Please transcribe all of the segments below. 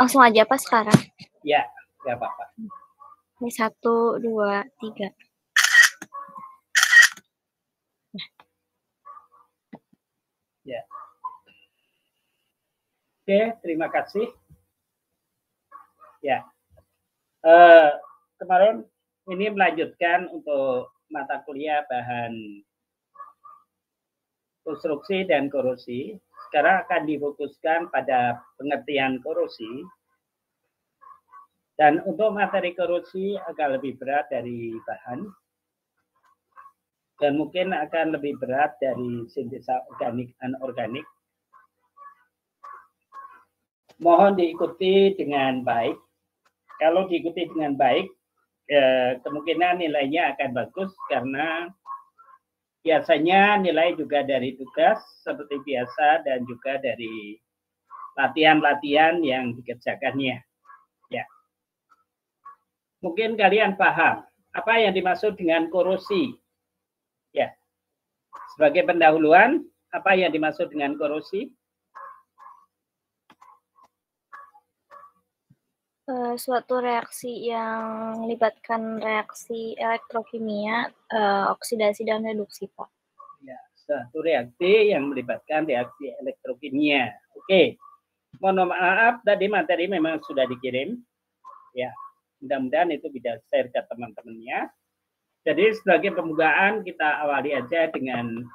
Langsung aja apa sekarang? Ya, nggak apa-apa. Ini 1, 2, 3. Ya. Oke, terima kasih. Ya, kemarin ini melanjutkan untuk mata kuliah bahan konstruksi dan korosi. Sekarang akan difokuskan pada pengertian korosi. Dan untuk materi korosi agak lebih berat dari bahan. Dan mungkin akan lebih berat dari sintesa organik anorganik. Mohon diikuti dengan baik. Kalau diikuti dengan baik, kemungkinan nilainya akan bagus karena biasanya nilai juga dari tugas seperti biasa dan juga dari latihan-latihan yang dikerjakannya. Ya. Mungkin kalian paham apa yang dimaksud dengan korosi. Ya. Sebagai pendahuluan, apa yang dimaksud dengan korosi? Suatu reaksi yang melibatkan reaksi elektrokimia, oksidasi dan reduksi, Pak. Ya, suatu reaksi yang melibatkan reaksi elektrokimia. Oke. Mohon maaf, tadi materi memang sudah dikirim. Ya, mudah-mudahan itu bisa share ke teman-temannya. Jadi sebagai pembukaan kita awali aja dengan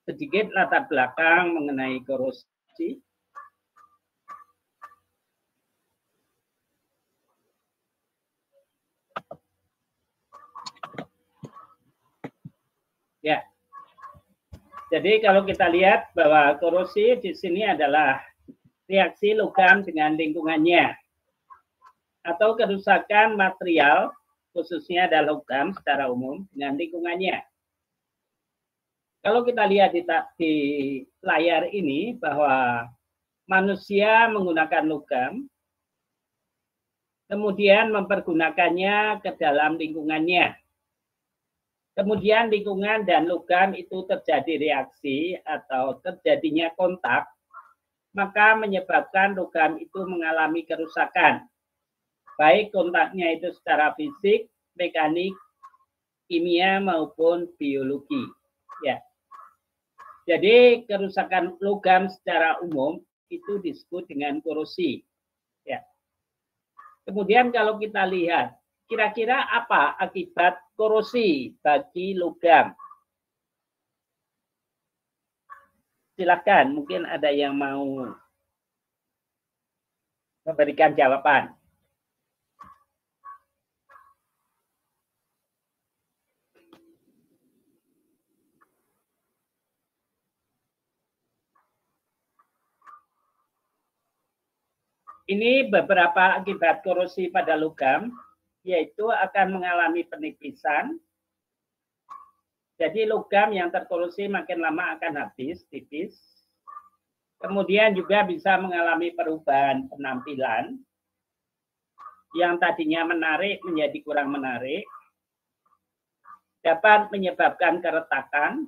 sedikit latar belakang mengenai korosi. Ya. Jadi kalau kita lihat bahwa korosi di sini adalah reaksi logam dengan lingkungannya atau kerusakan material khususnya adalah logam secara umum dengan lingkungannya. Kalau kita lihat di layar ini bahwa manusia menggunakan logam, kemudian mempergunakannya ke dalam lingkungannya. Kemudian lingkungan dan logam itu terjadi reaksi atau terjadinya kontak, maka menyebabkan logam itu mengalami kerusakan. Baik kontaknya itu secara fisik, mekanik, kimia maupun biologi. Ya. Jadi kerusakan logam secara umum itu disebut dengan korosi. Ya. Kemudian kalau kita lihat, kira-kira apa akibat korosi bagi logam? Silakan, mungkin ada yang mau memberikan jawaban. Ini beberapa akibat korosi pada logam, yaitu akan mengalami penipisan. Jadi logam yang terkorosi makin lama akan habis, tipis. Kemudian juga bisa mengalami perubahan penampilan. Yang tadinya menarik menjadi kurang menarik. Dapat menyebabkan keretakan,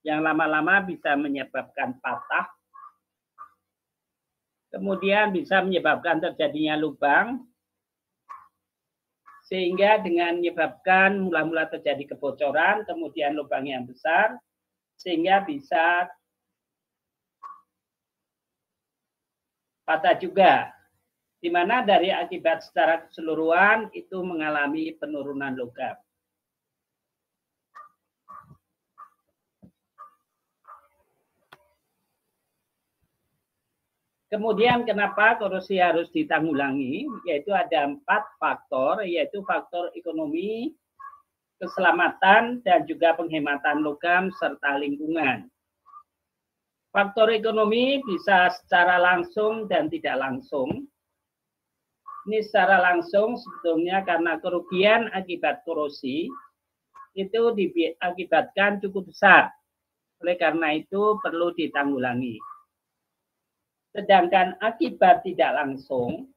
yang lama-lama bisa menyebabkan patah. Kemudian bisa menyebabkan terjadinya lubang, sehingga dengan menyebabkan mula-mula terjadi kebocoran, kemudian lubang yang besar, sehingga bisa patah juga. Di mana dari akibat secara keseluruhan itu mengalami penurunan logam. Kemudian kenapa korosi harus ditanggulangi? Yaitu ada 4 faktor, yaitu faktor ekonomi, keselamatan, dan juga penghematan logam serta lingkungan. Faktor ekonomi bisa secara langsung dan tidak langsung. Ini secara langsung sebetulnya karena kerugian akibat korosi itu diakibatkan cukup besar. Oleh karena itu perlu ditanggulangi. Sedangkan akibat tidak langsung,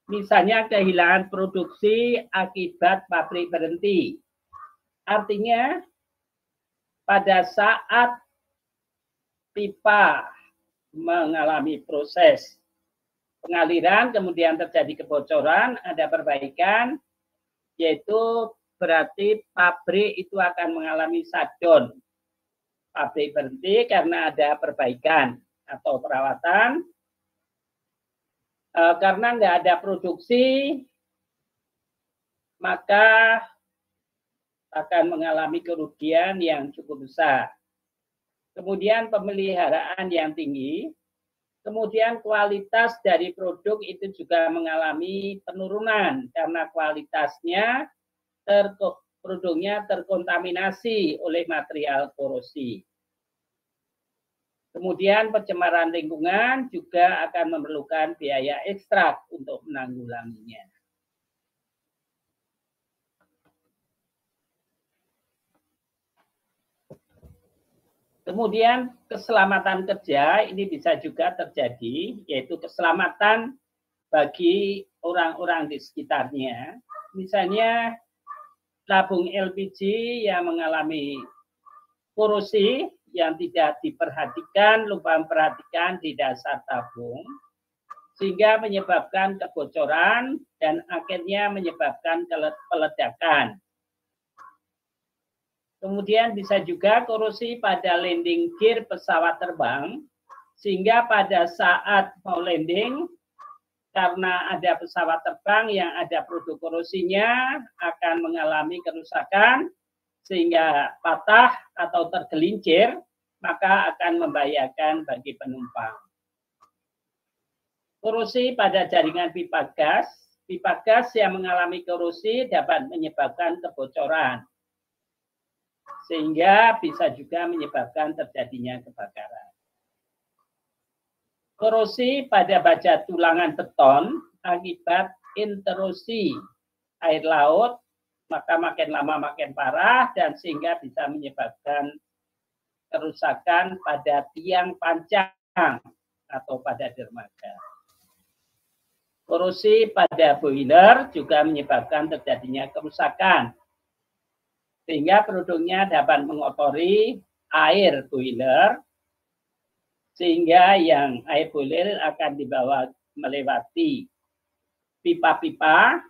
misalnya kehilangan produksi akibat pabrik berhenti. Artinya pada saat pipa mengalami proses pengaliran, kemudian terjadi kebocoran, ada perbaikan, yaitu berarti pabrik itu akan mengalami shutdown. Pabrik berhenti karena ada perbaikan atau perawatan. Karena nggak ada produksi, maka akan mengalami kerugian yang cukup besar. Kemudian pemeliharaan yang tinggi, kemudian kualitas dari produk itu juga mengalami penurunan karena kualitasnya produknya terkontaminasi oleh material korosi. Kemudian pencemaran lingkungan juga akan memerlukan biaya ekstra untuk menanggulanginya. Kemudian keselamatan kerja ini bisa juga terjadi, yaitu keselamatan bagi orang-orang di sekitarnya. Misalnya tabung LPG yang mengalami korosi yang tidak diperhatikan, lupa memperhatikan di dasar tabung, sehingga menyebabkan kebocoran dan akhirnya menyebabkan peledakan. Kemudian bisa juga korosi pada landing gear pesawat terbang, sehingga pada saat mau landing, karena ada pesawat terbang yang ada produk korosinya, akan mengalami kerusakan, sehingga patah atau tergelincir, maka akan membahayakan bagi penumpang. Korosi pada jaringan pipa gas yang mengalami korosi dapat menyebabkan kebocoran, sehingga bisa juga menyebabkan terjadinya kebakaran. Korosi pada baja tulangan beton akibat intrusi air laut, maka makin lama makin parah dan sehingga bisa menyebabkan kerusakan pada tiang pancang atau pada dermaga. Korosi pada boiler juga menyebabkan terjadinya kerusakan, sehingga produknya dapat mengotori air boiler, sehingga yang air boiler akan dibawa melewati pipa-pipa,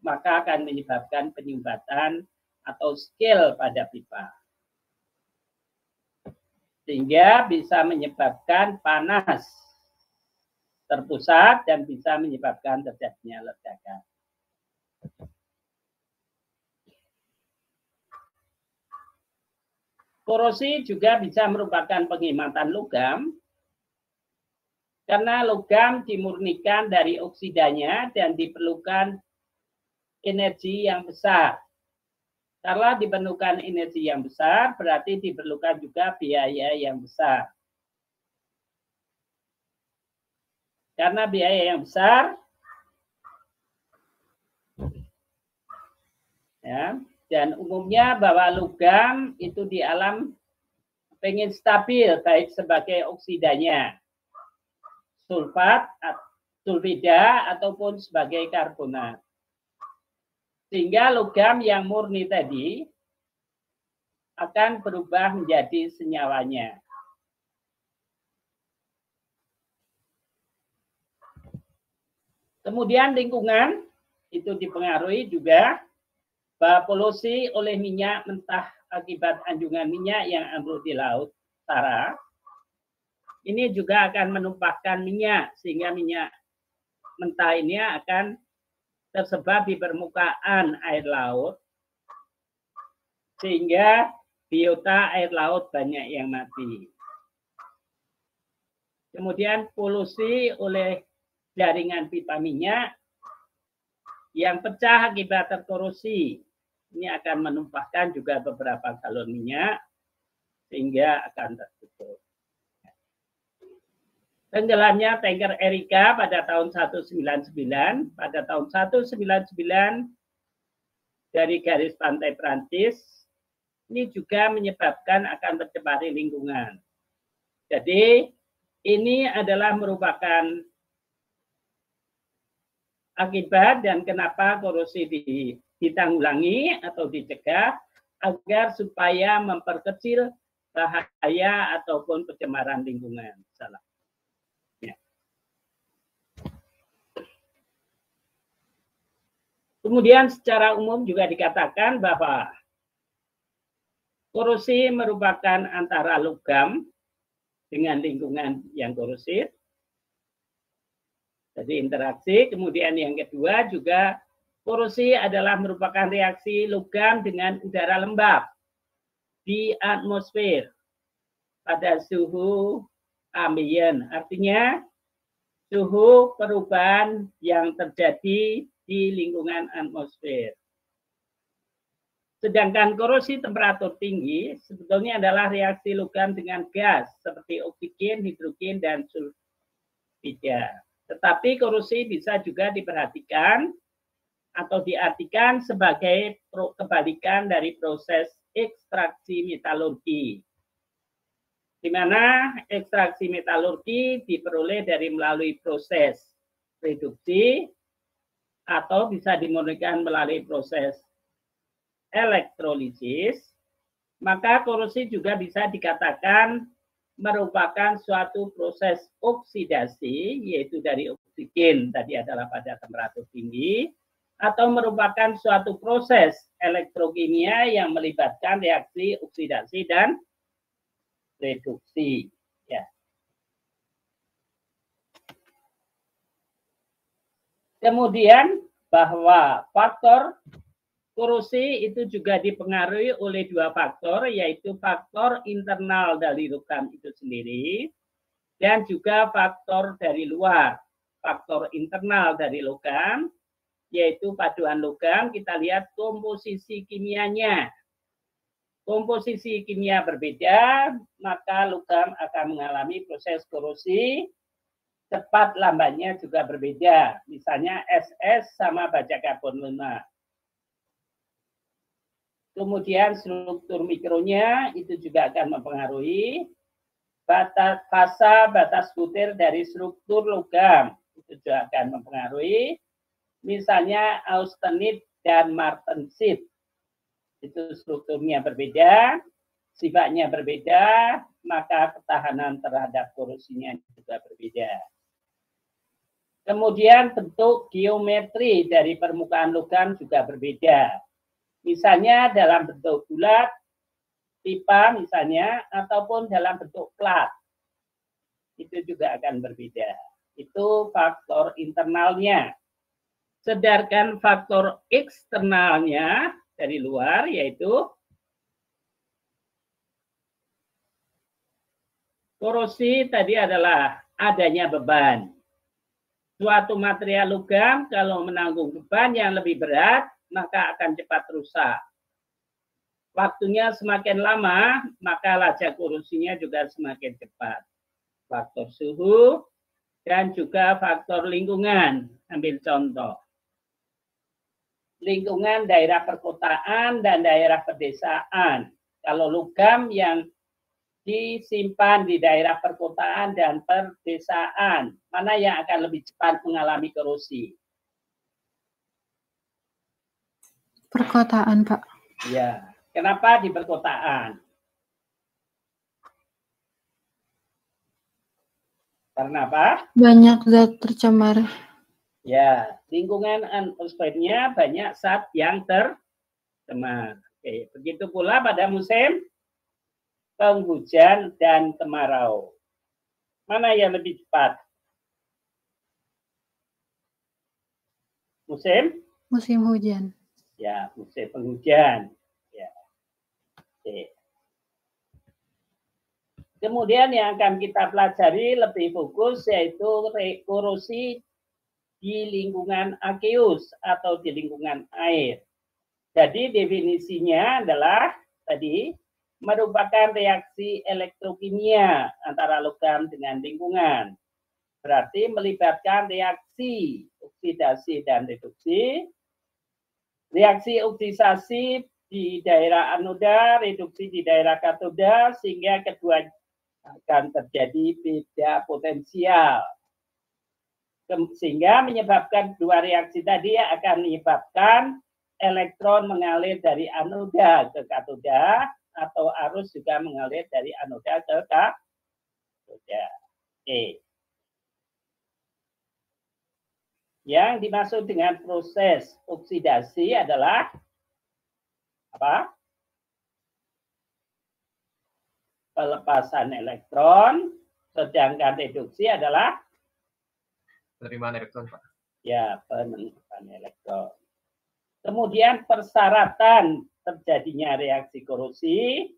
maka akan menyebabkan penyumbatan atau spill pada pipa, sehingga bisa menyebabkan panas terpusat dan bisa menyebabkan terjadinya ledakan. Korosi juga bisa merupakan penghematan logam, karena logam dimurnikan dari oksidanya dan diperlukan energi yang besar. Karena diperlukan energi yang besar, berarti diperlukan juga biaya yang besar. Karena biaya yang besar, ya, dan umumnya bahwa logam itu di alam pengen stabil, baik sebagai oksidanya, sulfat, sulfida, ataupun sebagai karbonat. Sehingga logam yang murni tadi akan berubah menjadi senyawanya. Kemudian lingkungan itu dipengaruhi juga bahwa polusi oleh minyak mentah akibat anjungan minyak yang ambruk di laut utara. Ini juga akan menumpahkan minyak, sehingga minyak mentah ini akan tersebar di permukaan air laut, sehingga biota air laut banyak yang mati. Kemudian polusi oleh jaringan pipa minyak yang pecah akibat terkorosi, ini akan menumpahkan juga beberapa galon minyak, sehingga akan tertutup. Tenggelamnya tanker Erika pada tahun 199, pada tahun 199 dari garis pantai Prancis, ini juga menyebabkan akan tercemari lingkungan. Jadi ini adalah merupakan akibat dan kenapa korosi ditanggulangi atau dicegah agar supaya memperkecil bahaya ataupun pencemaran lingkungan. Salah. Ya. Kemudian secara umum juga dikatakan bahwa korosi merupakan antara logam dengan lingkungan yang korosif. Jadi interaksi. Kemudian yang kedua juga korosi adalah merupakan reaksi logam dengan udara lembab di atmosfer pada suhu ambien. Artinya suhu perubahan yang terjadi di lingkungan atmosfer. Sedangkan korosi temperatur tinggi sebetulnya adalah reaksi logam dengan gas seperti oksigen, hidrogen, dan sulfida. Tetapi korosi bisa juga diperhatikan atau diartikan sebagai kebalikan dari proses ekstraksi metalurgi, di mana ekstraksi metalurgi diperoleh dari melalui proses reduksi atau bisa dimurnikan melalui proses elektrolisis, maka korosi juga bisa dikatakan merupakan suatu proses oksidasi, yaitu dari oksigen tadi adalah pada temperatur tinggi, atau merupakan suatu proses elektrokimia yang melibatkan reaksi oksidasi dan reduksi. Ya. Kemudian bahwa faktor korosi itu juga dipengaruhi oleh dua faktor, yaitu faktor internal dari logam itu sendiri dan juga faktor dari luar. Faktor internal dari logam, yaitu paduan logam, kita lihat komposisi kimianya. Komposisi kimia berbeda, maka logam akan mengalami proses korosi, cepat lambatnya juga berbeda. Misalnya SS sama baja karbon 5. Kemudian struktur mikronya itu juga akan mempengaruhi fasa batas butir dari struktur logam, itu juga akan mempengaruhi. Misalnya austenit dan martensit, itu strukturnya berbeda, sifatnya berbeda, maka ketahanan terhadap korosinya juga berbeda. Kemudian bentuk geometri dari permukaan logam juga berbeda. Misalnya dalam bentuk bulat, pipa misalnya, ataupun dalam bentuk plat. Itu juga akan berbeda. Itu faktor internalnya. Sedangkan faktor eksternalnya dari luar, yaitu korosi tadi adalah adanya beban. Suatu material logam kalau menanggung beban yang lebih berat, maka akan cepat rusak. Waktunya semakin lama, maka lajak korosinya juga semakin cepat. Faktor suhu dan juga faktor lingkungan. Ambil contoh. Lingkungan daerah perkotaan dan daerah pedesaan. Kalau logam yang disimpan di daerah perkotaan dan pedesaan, mana yang akan lebih cepat mengalami korosi? Perkotaan, Pak. Ya, kenapa di perkotaan? Karena apa? Banyak zat tercemar. Ya, lingkungan atmosfernya banyak zat yang tercemar. Oke, begitu pula pada musim penghujan dan kemarau. Mana yang lebih cepat? Musim hujan. Ya, musim penghujan. Ya. Oke. Kemudian yang akan kita pelajari lebih fokus yaitu korosi di lingkungan aqueous atau di lingkungan air. Jadi definisinya adalah tadi merupakan reaksi elektrokimia antara logam dengan lingkungan. Berarti melibatkan reaksi oksidasi dan reduksi. Reaksi oksidasi di daerah anoda, reduksi di daerah katoda, sehingga kedua akan terjadi beda potensial. Sehingga menyebabkan dua reaksi tadi akan menyebabkan elektron mengalir dari anoda ke katoda atau arus juga mengalir dari anoda ke katoda. Oke. Yang dimaksud dengan proses oksidasi adalah apa? Pelepasan elektron, sedangkan reduksi adalah penerimaan elektron, Pak. Ya, penerimaan elektron. Kemudian persyaratan terjadinya reaksi korosi,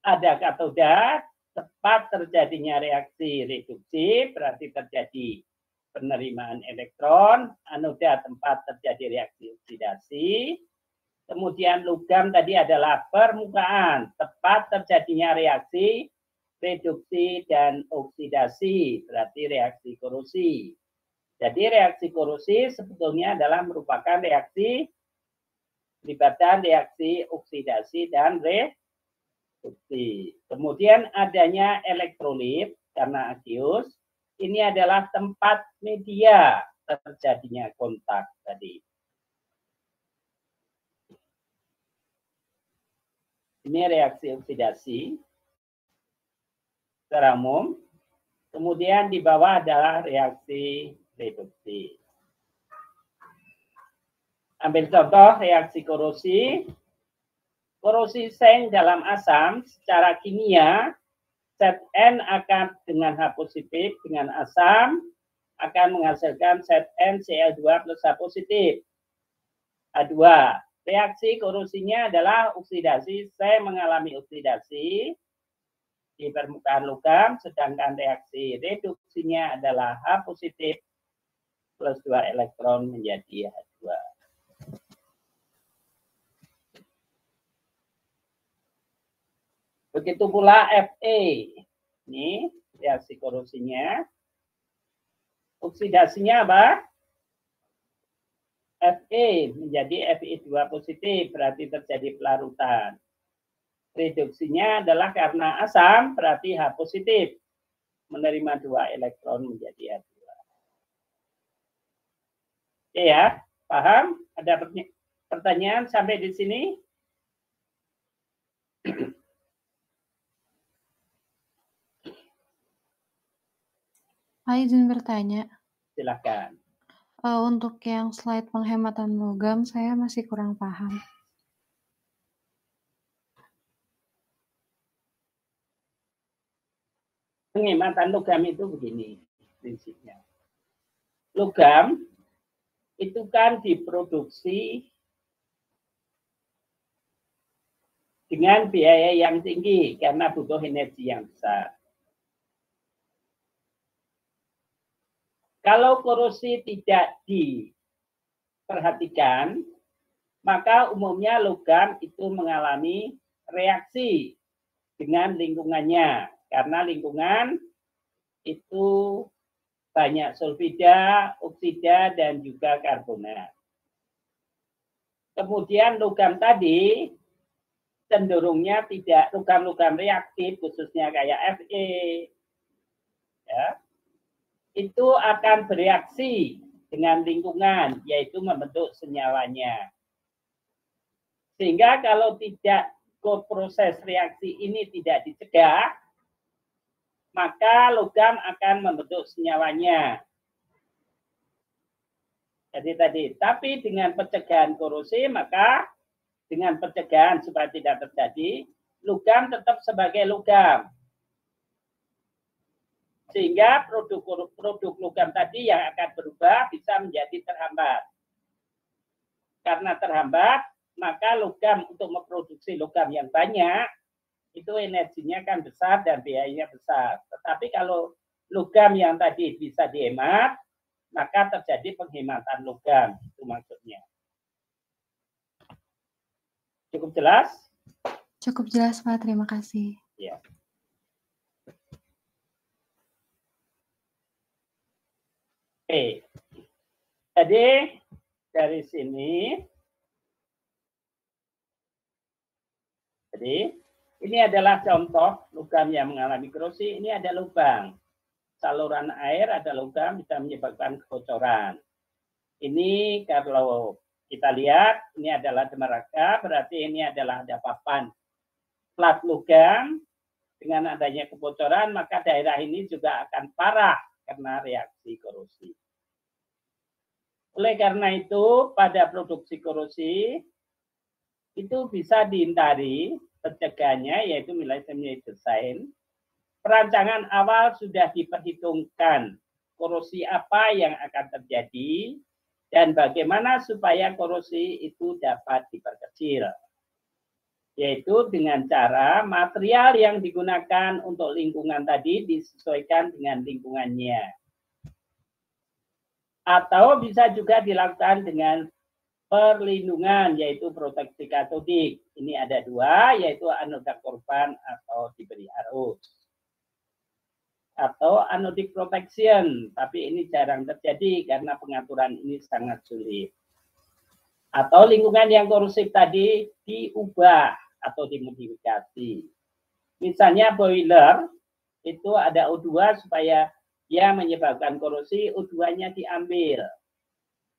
ada katoda, tepat terjadinya reaksi reduksi, berarti terjadi penerimaan elektron, anoda tempat terjadi reaksi oksidasi, kemudian logam tadi adalah permukaan, tepat terjadinya reaksi reduksi dan oksidasi, berarti reaksi korosi. Jadi reaksi korosi sebetulnya adalah merupakan reaksi pelibatan reaksi oksidasi dan reduksi. Kemudian adanya elektrolit karena aqueous, ini adalah tempat media terjadinya kontak tadi. Ini reaksi oksidasi secara umum. Kemudian di bawah adalah reaksi reduksi. Ambil contoh reaksi korosi. Korosi seng dalam asam secara kimia, zat N akan dengan H positif dengan asam akan menghasilkan zat N Cl2 plus H positif. H2. Reaksi korosinya adalah oksidasi. Seng mengalami oksidasi di permukaan logam, sedangkan reaksi reduksinya adalah H positif plus 2 elektron menjadi H2. Begitu pula Fe. Ini reaksi korosinya. Oksidasinya apa? Fe menjadi Fe2 positif, berarti terjadi pelarutan. Reduksinya adalah karena asam, berarti H positif. Menerima 2 elektron menjadi H2. Oke ya, paham? Ada pertanyaan sampai di sini? Saya izin bertanya. Silakan. Untuk yang slide penghematan logam, saya masih kurang paham. Penghematan logam itu begini prinsipnya. Logam itu kan diproduksi dengan biaya yang tinggi karena butuh energi yang besar. Kalau korosi tidak diperhatikan, maka umumnya logam itu mengalami reaksi dengan lingkungannya. Karena lingkungan itu banyak sulfida, oksida, dan juga karbonat. Kemudian logam tadi cenderungnya tidak, logam-logam reaktif, khususnya kayak Fe, ya, itu akan bereaksi dengan lingkungan, yaitu membentuk senyawanya. Sehingga kalau tidak proses reaksi ini tidak dicegah, maka logam akan membentuk senyawanya. Jadi tapi dengan pencegahan korosi, maka dengan pencegahan supaya tidak terjadi, logam tetap sebagai logam. Sehingga produk logam tadi yang akan berubah bisa menjadi terhambat. Karena terhambat, maka logam untuk memproduksi logam yang banyak, itu energinya kan besar dan biayanya besar. Tetapi kalau logam yang tadi bisa dihemat, maka terjadi penghematan logam. Itu maksudnya. Cukup jelas? Cukup jelas, Pak. Terima kasih. Ya. Oke. Jadi dari sini, jadi ini adalah contoh logam yang mengalami korosi. Ini ada lubang. Saluran air ada logam bisa menyebabkan kebocoran. Ini kalau kita lihat, ini adalah demeraka, berarti ini adalah ada papan plat logam. Dengan adanya kebocoran, maka daerah ini juga akan parah karena reaksi korosi. Oleh karena itu, pada produksi korosi itu bisa dihindari pencegahannya, yaitu melalui desain. Perancangan awal sudah diperhitungkan korosi apa yang akan terjadi dan bagaimana supaya korosi itu dapat diperkecil. Yaitu dengan cara material yang digunakan untuk lingkungan tadi disesuaikan dengan lingkungannya. Atau bisa juga dilakukan dengan perlindungan, yaitu proteksi katodik. Ini ada dua, yaitu anoda korban atau diberi arus. Atau anodic protection, tapi ini jarang terjadi karena pengaturan ini sangat sulit. Atau lingkungan yang korosif tadi diubah atau dimodifikasi. Misalnya boiler, itu ada O2 supaya dia menyebabkan korosi, O2-nya diambil,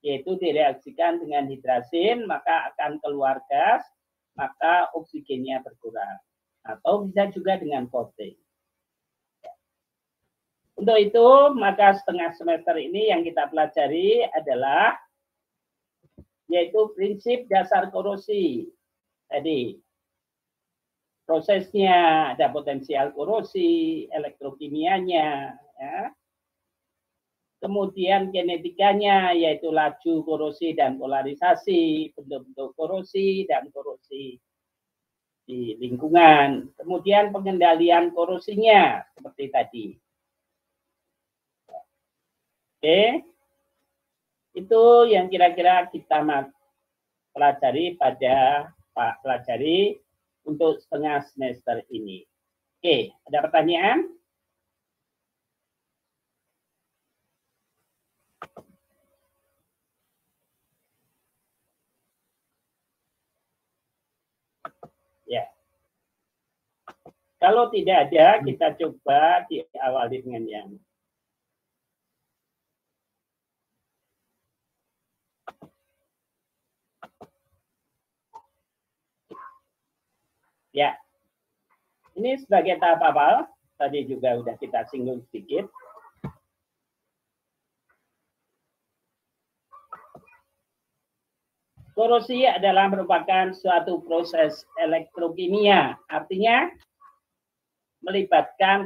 yaitu direaksikan dengan hidrasin, maka akan keluar gas, maka oksigennya berkurang. Atau bisa juga dengan coating. Untuk itu, maka setengah semester ini yang kita pelajari adalah yaitu prinsip dasar korosi. Tadi, prosesnya ada potensial korosi, elektrokimianya, ya. Kemudian genetikanya, yaitu laju korosi dan polarisasi, bentuk-bentuk korosi dan korosi di lingkungan. Kemudian pengendalian korosinya, seperti tadi. Oke, itu yang kira-kira kita pelajari untuk setengah semester ini. Oke, ada pertanyaan? Ya. Kalau tidak ada, kita coba diawali dengan yang ya. Ini sebagai tahap awal, tadi juga sudah kita singgung sedikit. Korosi adalah merupakan suatu proses elektrokimia, artinya melibatkan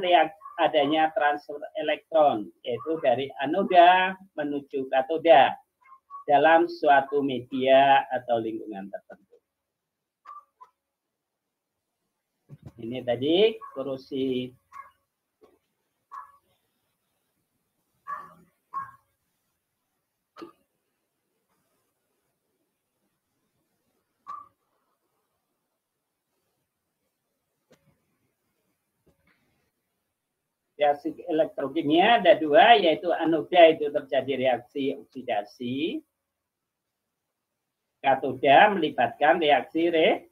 adanya transfer elektron, yaitu dari anoda menuju katoda dalam suatu media atau lingkungan tertentu. Ini tadi korosi. Reaksi elektrokimia ada dua, yaitu anoda itu terjadi reaksi oksidasi. Katoda melibatkan reaksi reduksi.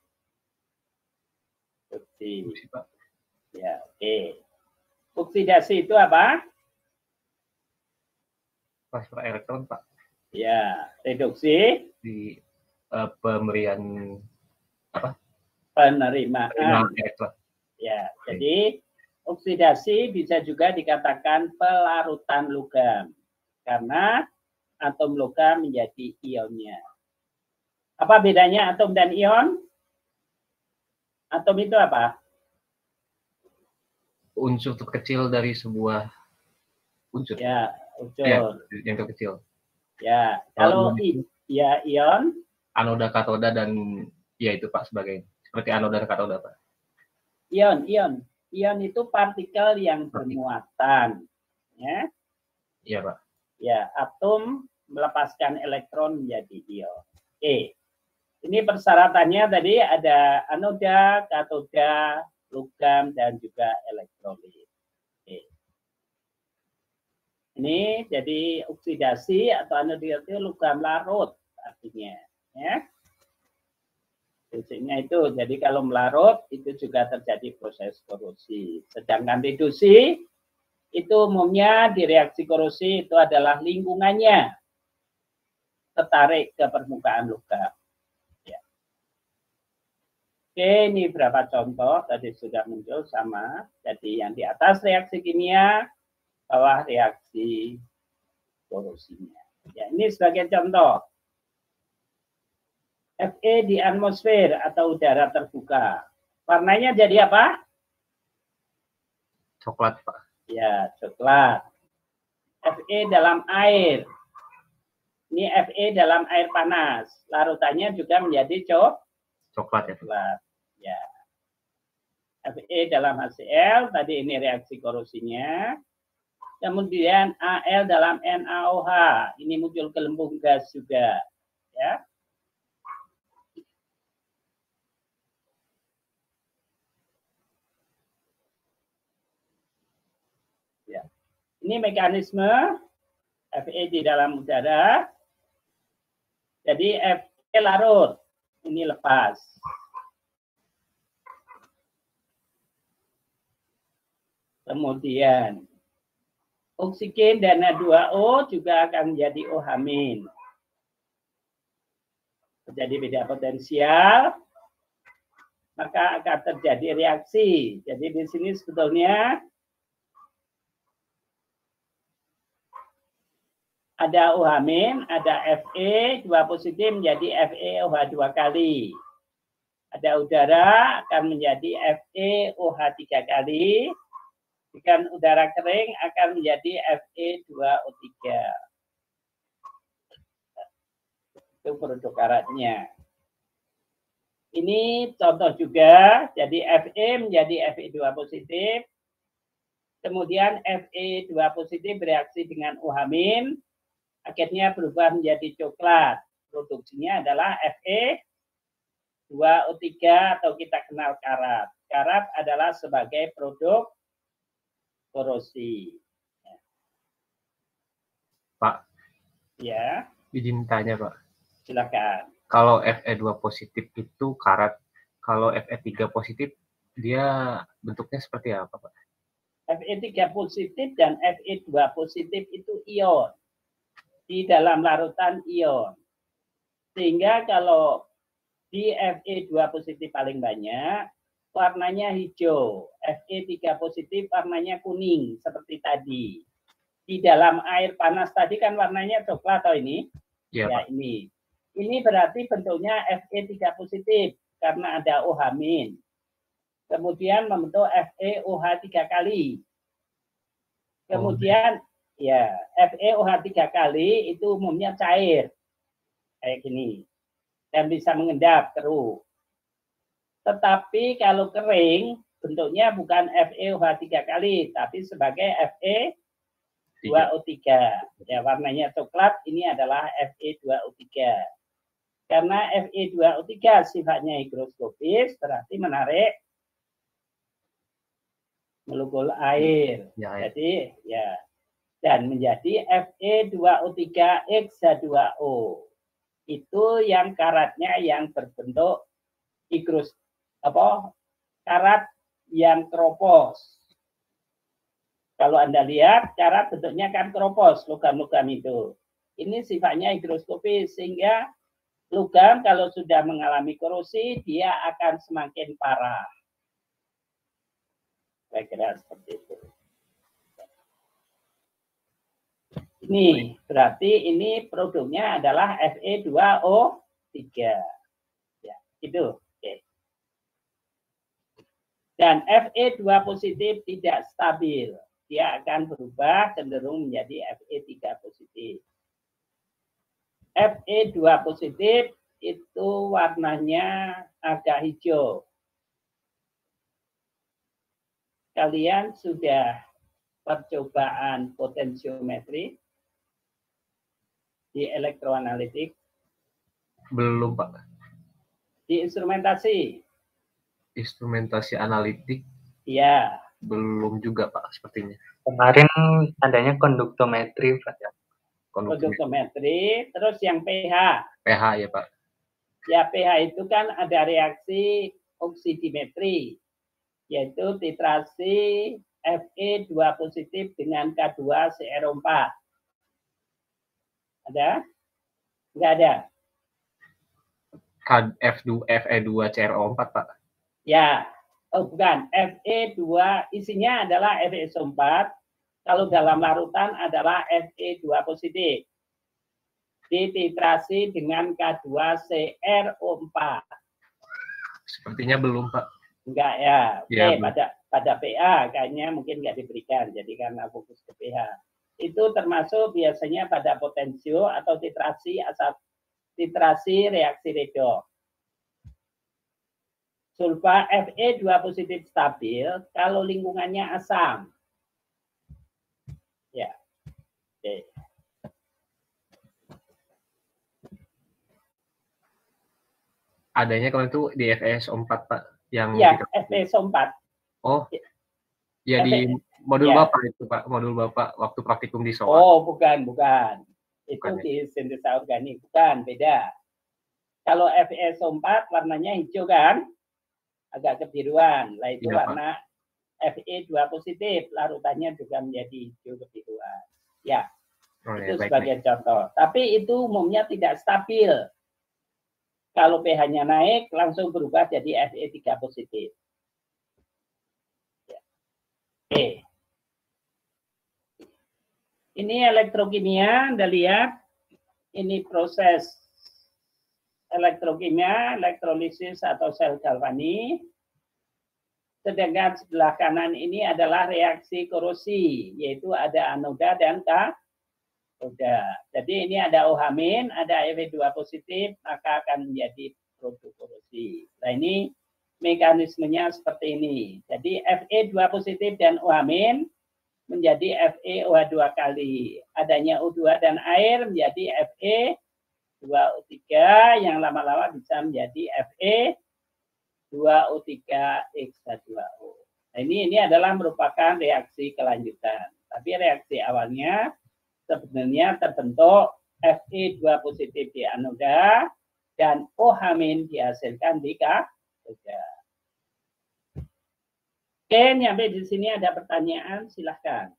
Ya, oke. Oksidasi itu apa? Transfer elektron, Pak. Ya, reduksi Di pemberian apa? Penerimaan elektron. Ya, jadi oksidasi bisa juga dikatakan pelarutan logam karena atom logam menjadi ionnya. Apa bedanya atom dan ion? Atom itu apa? Unsur terkecil dari sebuah unsur. Ya, unsur. Ya, yang terkecil. Ya, kalau ya ion, anoda, katoda, dan ya itu Pak sebagai seperti anoda dan katoda, Pak. Ion itu partikel yang bermuatan, ya. Iya, Pak. Ya, atom melepaskan elektron menjadi ion. Oke. Ini persyaratannya tadi ada anoda, katoda, logam, dan juga elektrolit. Oke. Ini jadi oksidasi atau anoda itu logam larut artinya, ya. Prinsipnya itu, jadi kalau melarut itu juga terjadi proses korosi. Sedangkan reduksi itu umumnya di reaksi korosi itu adalah lingkungannya tertarik ke permukaan logam. Ya. Oke, ini beberapa contoh tadi sudah muncul sama. Jadi yang di atas reaksi kimia, bawah reaksi korosinya. Ya, ini sebagai contoh. Fe di atmosfer atau udara terbuka. Warnanya jadi apa? Coklat, Pak. Ya, coklat. Fe dalam air. Ini Fe dalam air panas. Larutannya juga menjadi Coklat ya, Pak. coklat. Ya. Fe dalam HCl, tadi ini reaksi korosinya. Kemudian Al dalam NaOH, ini muncul gelembung gas juga. Ya. Ya. Ini mekanisme Fe di dalam udara. Jadi Fe larut, ini lepas. Kemudian oksigen dan H2O juga akan menjadi OH-. Terjadi beda potensial, maka akan terjadi reaksi. Jadi di sini sebetulnya ada OH-, ada Fe, 2 positif menjadi FeOH 2 kali. Ada udara akan menjadi FeOH 3 kali. Jika udara kering akan menjadi Fe2O3. Itu produk karatnya. Ini contoh juga, jadi Fe menjadi Fe2 positif. Kemudian Fe2 positif bereaksi dengan OH-, akhirnya berubah menjadi coklat. Produksinya adalah Fe2O3 atau kita kenal karat. Karat adalah sebagai produk korosi. Pak. Ya. Izin tanya, Pak. Silakan. Kalau Fe2 positif itu karat, kalau Fe3 positif dia bentuknya seperti apa, Pak? Fe3 positif dan Fe2 positif itu ion. Di dalam larutan ion. Sehingga kalau di Fe2 positif paling banyak, warnanya hijau. Fe3 positif warnanya kuning, seperti tadi. Di dalam air panas tadi kan warnanya coklat atau ini? Ya, ya, ini. Ini berarti bentuknya Fe3 positif, karena ada OH-. Kemudian membentuk FeOH 3 kali. Kemudian, ya, FeOH 3 kali itu umumnya cair. Kayak gini. Dan bisa mengendap, keruh. Tetapi kalau kering, bentuknya bukan FeOH 3 kali, tapi sebagai Fe2O3. Ya, warnanya coklat, ini adalah Fe2O3. Karena Fe2O3 sifatnya higroskopis, berarti menarik molekul air. Ya. Jadi, ya. Dan menjadi Fe2O3X2O. Itu yang karatnya yang berbentuk karat yang keropos. Kalau Anda lihat, karat bentuknya kan keropos, logam-logam itu. Ini sifatnya higroskopis, sehingga logam kalau sudah mengalami korosi, dia akan semakin parah. Saya kira seperti itu. Ini berarti ini produknya adalah Fe2O3. Ya, itu. Dan Fe2 positif tidak stabil. Dia akan berubah cenderung menjadi Fe3 positif. Fe2 positif itu warnanya agak hijau. Kalian sudah percobaan potensiometri di elektroanalitik? Belum, Pak. Di instrumentasi? Instrumentasi analitik? Iya. Belum juga, Pak, sepertinya. Kemarin adanya konduktometri, Pak. Konduktometri, terus yang pH? pH ya, Pak. Ya, pH itu kan ada reaksi oksidimetri, yaitu titrasi Fe2 positif dengan K2CrO4. Ada? Enggak ada? Fe2CrO4, Pak. Ya, oh bukan. Fe2 isinya adalah FeSO4. Kalau dalam larutan adalah Fe2 positif. dititrasi dengan K2CrO4. Sepertinya belum, Pak. Enggak ya. Ya, Oke, pada pH kayaknya mungkin nggak diberikan. Jadi karena fokus ke pH. Itu termasuk biasanya pada potensio atau titrasi reaksi redoks. Sulfa Fe 2 positif stabil kalau lingkungannya asam. Ya. Oke. Adanya kalau itu di FeSO4, Pak. Yang ya, FeSO4. Oh, ya di modul Bapak itu, Pak. Modul Bapak waktu praktikum di SOA. Oh, bukan. Itu di sintesa organik. Bukan, beda. Kalau FeSO4 warnanya hijau kan? Agak kebiruan. Lah itu warna Fe2 positif. Larutannya juga menjadi hijau kebiruan. Ya, itu sebagai contoh. Tapi itu umumnya tidak stabil. Kalau pH-nya naik, langsung berubah jadi Fe3 positif. Ya. Oke. Ini elektrokimia, Anda lihat. Ini proses elektrokimia, elektrolisis atau sel galvanik. Sedangkan sebelah kanan ini adalah reaksi korosi, yaitu ada anoda dan kathoda. Jadi ini ada OH-, ada Fe2 positif, maka akan menjadi produk korosi. Nah ini mekanismenya seperti ini. Jadi Fe2 positif dan OH- menjadi FeOH2 kali. Adanya O2 dan air menjadi Fe2O3 yang lama-lama bisa menjadi Fe2O3X2O. Nah, ini adalah merupakan reaksi kelanjutan. Tapi reaksi awalnya sebenarnya terbentuk Fe2 positif di anoda dan OH- dihasilkan di kathoda. Oke, sampai di sini ada pertanyaan, silahkan.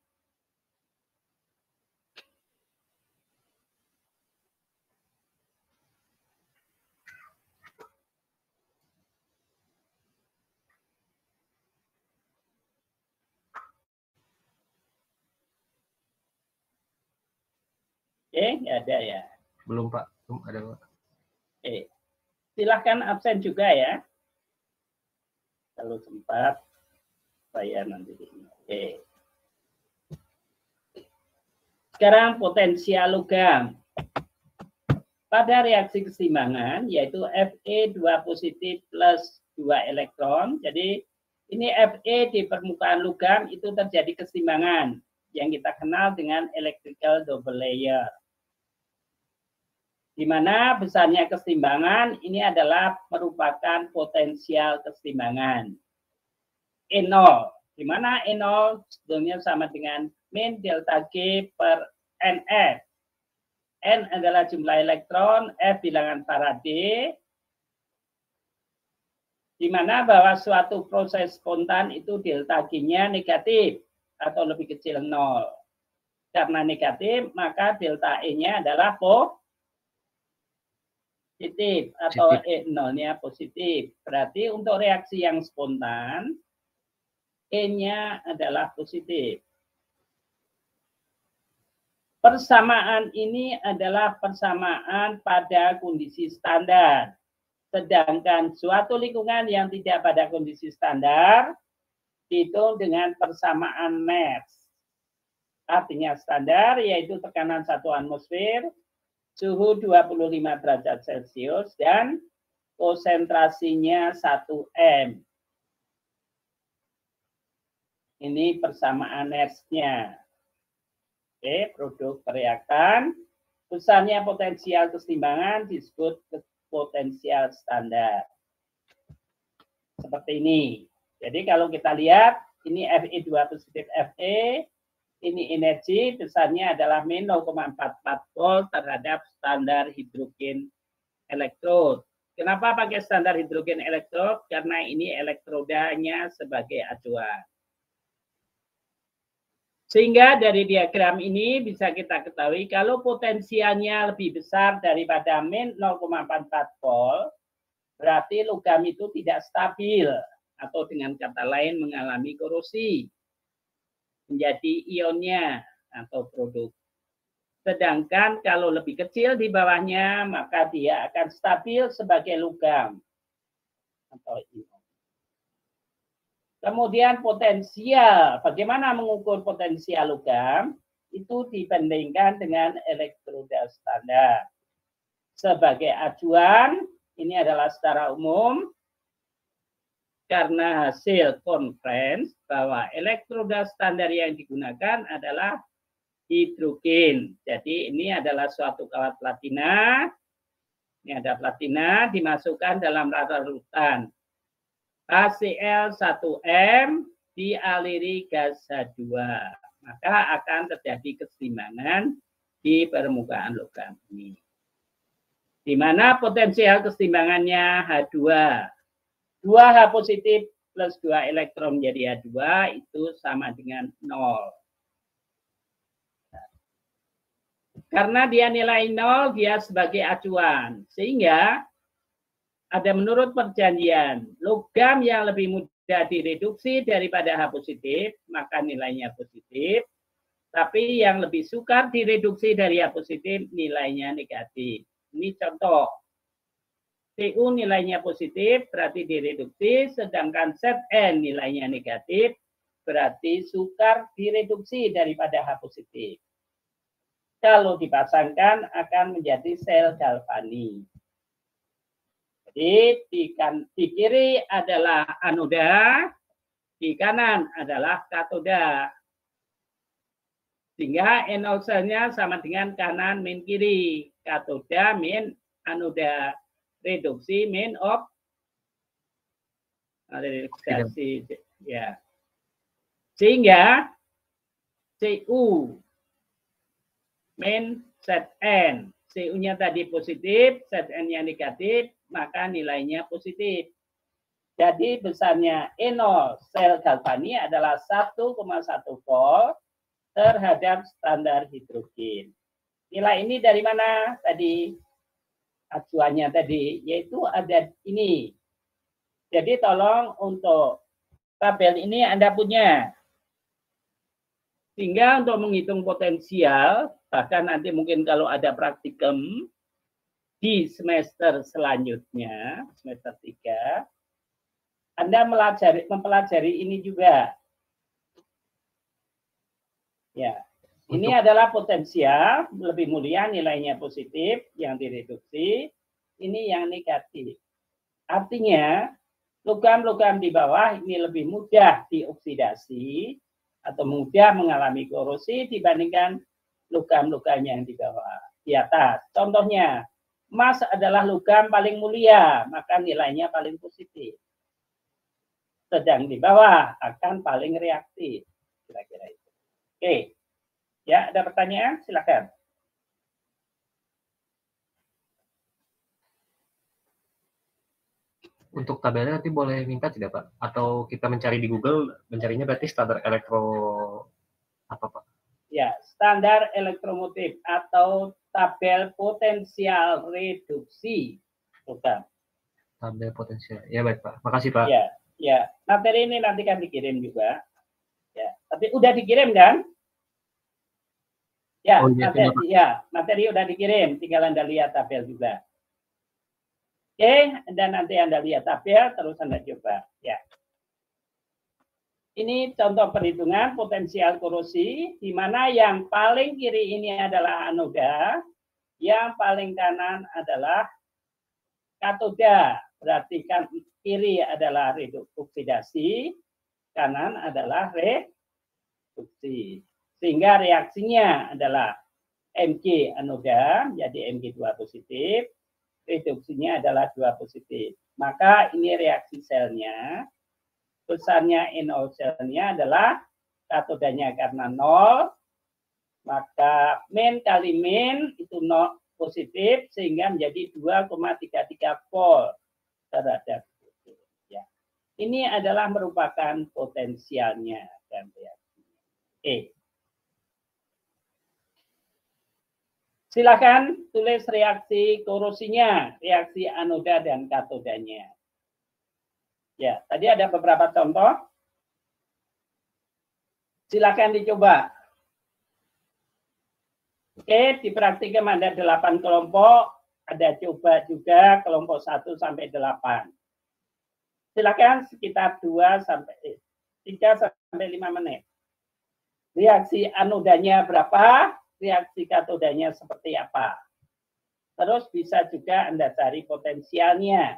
Oke, nggak ada ya? Belum, Pak. Belum ada, Pak. Oke. Silahkan absen juga ya. Kalau sempat, saya nanti. Oke. Sekarang potensial logam. Pada reaksi keseimbangan, yaitu Fe2 positif plus 2 elektron. Jadi, ini Fe di permukaan logam itu terjadi keseimbangan yang kita kenal dengan electrical double layer. Di mana besarnya keseimbangan ini adalah merupakan potensial keseimbangan. E0, di mana E0 sebenarnya sama dengan min delta G per NF. N adalah jumlah elektron, F bilangan Faraday, di mana bahwa suatu proses spontan itu delta G-nya negatif atau lebih kecil 0. Karena negatif, maka delta E-nya adalah positif atau E0-nya positif. Berarti untuk reaksi yang spontan, E-nya adalah positif. Persamaan ini adalah persamaan pada kondisi standar. Sedangkan suatu lingkungan yang tidak pada kondisi standar, dihitung dengan persamaan Nernst. Artinya standar, yaitu tekanan 1 atmosfer, suhu 25 derajat Celcius, dan konsentrasinya 1 M. Ini persamaan Nernst-nya. Oke, produk reaktan. Besarnya potensial keseimbangan disebut potensial standar. Seperti ini. Jadi kalau kita lihat, ini Fe2 positif Fe, ini energi besarnya adalah min 0,44 volt terhadap standar hidrogen elektrod. Kenapa pakai standar hidrogen elektrod? Karena ini elektrodanya sebagai acuan. Sehingga dari diagram ini bisa kita ketahui kalau potensialnya lebih besar daripada min 0,44 volt, berarti logam itu tidak stabil atau dengan kata lain mengalami korosi menjadi ionnya atau produk. Sedangkan kalau lebih kecil di bawahnya, maka dia akan stabil sebagai logam atau ion. Kemudian potensial, bagaimana mengukur potensial logam? Itu dibandingkan dengan elektroda standar. Sebagai acuan, ini adalah secara umum, karena hasil conference bahwa elektroda standar yang digunakan adalah hidrogen. Jadi ini adalah suatu kawat platina. Ini ada platina dimasukkan dalam larutan HCl1M dialiri gas H2. Maka akan terjadi keseimbangan di permukaan logam ini. Di mana potensial keseimbangannya H2. 2H positif plus 2 elektron menjadi H2 itu sama dengan 0. Karena dia nilai 0, dia sebagai acuan. Sehingga ada menurut perjanjian, logam yang lebih mudah direduksi daripada H positif, maka nilainya positif. Tapi yang lebih sukar direduksi dari H positif, nilainya negatif. Ini contoh. Cu nilainya positif, berarti direduksi. Sedangkan Zn nilainya negatif, berarti sukar direduksi daripada H positif. Kalau dipasangkan akan menjadi sel galvani. Jadi di kiri adalah anoda, di kanan adalah katoda. Sehingga NO selnya sama dengan kanan min kiri. Katoda min anoda. Reduksi min oksidasi. Ya. Sehingga Cu min Zn. Cu-nya tadi positif, Zn-nya negatif, maka nilainya positif. Jadi besarnya NO sel galvani adalah 1,1 volt terhadap standar hidrogen. Nilai ini dari mana tadi? Acuannya tadi, yaitu ada ini. Jadi tolong untuk tabel ini Anda punya. Sehingga untuk menghitung potensial, bahkan nanti mungkin kalau ada praktikum di semester selanjutnya, semester 3, Anda mempelajari ini juga. Ya, ini adalah potensial, lebih mulia nilainya positif, yang direduksi, ini yang negatif. Artinya, logam-logam di bawah ini lebih mudah dioksidasi, atau mudah mengalami korosi dibandingkan logam-logam yang di bawah, di atas. Contohnya, emas adalah logam paling mulia, maka nilainya paling positif. Sedang di bawah akan paling reaktif. Kira-kira itu. Oke. Ya, ada pertanyaan? Silakan. Untuk tabelnya nanti boleh minta tidak Pak? Atau kita mencari di Google, mencarinya berarti standar elektro apa Pak? Ya, standar elektromotif atau tabel potensial reduksi. Bukan. Tabel potensial. Ya baik Pak. Makasih Pak. Ya, ya. Materi ini nanti kan dikirim juga. Ya, tapi udah dikirim kan? Ya, oh, iya, materi udah dikirim. Tinggal Anda lihat tabel juga. Oke, dan nanti Anda lihat tabel, terus Anda coba. Ya. Ini contoh perhitungan potensial korosi, di mana yang paling kiri ini adalah anoda, yang paling kanan adalah katoda. Berarti kan kiri adalah oksidasi, kanan adalah reduksi. Sehingga reaksinya adalah Mg anoda, jadi Mg2 positif, reduksinya adalah 2 positif. Maka ini reaksi selnya. Besarnya NO selnya adalah katodanya karena 0. Maka min kali min itu 0 positif sehingga menjadi 2,33 volt terhadap itu. Ya. Ini adalah merupakan potensialnya dan reaksinya. Oke. Silakan tulis reaksi korosinya, reaksi anoda dan katodanya. Ya, tadi ada beberapa contoh. Silakan dicoba. Oke, di praktikum ada 8 kelompok, ada coba juga kelompok 1 sampai 8. Silakan sekitar 3 sampai 5 menit. Reaksi anodanya berapa? Reaksi katodanya seperti apa? Terus bisa juga Anda cari potensialnya.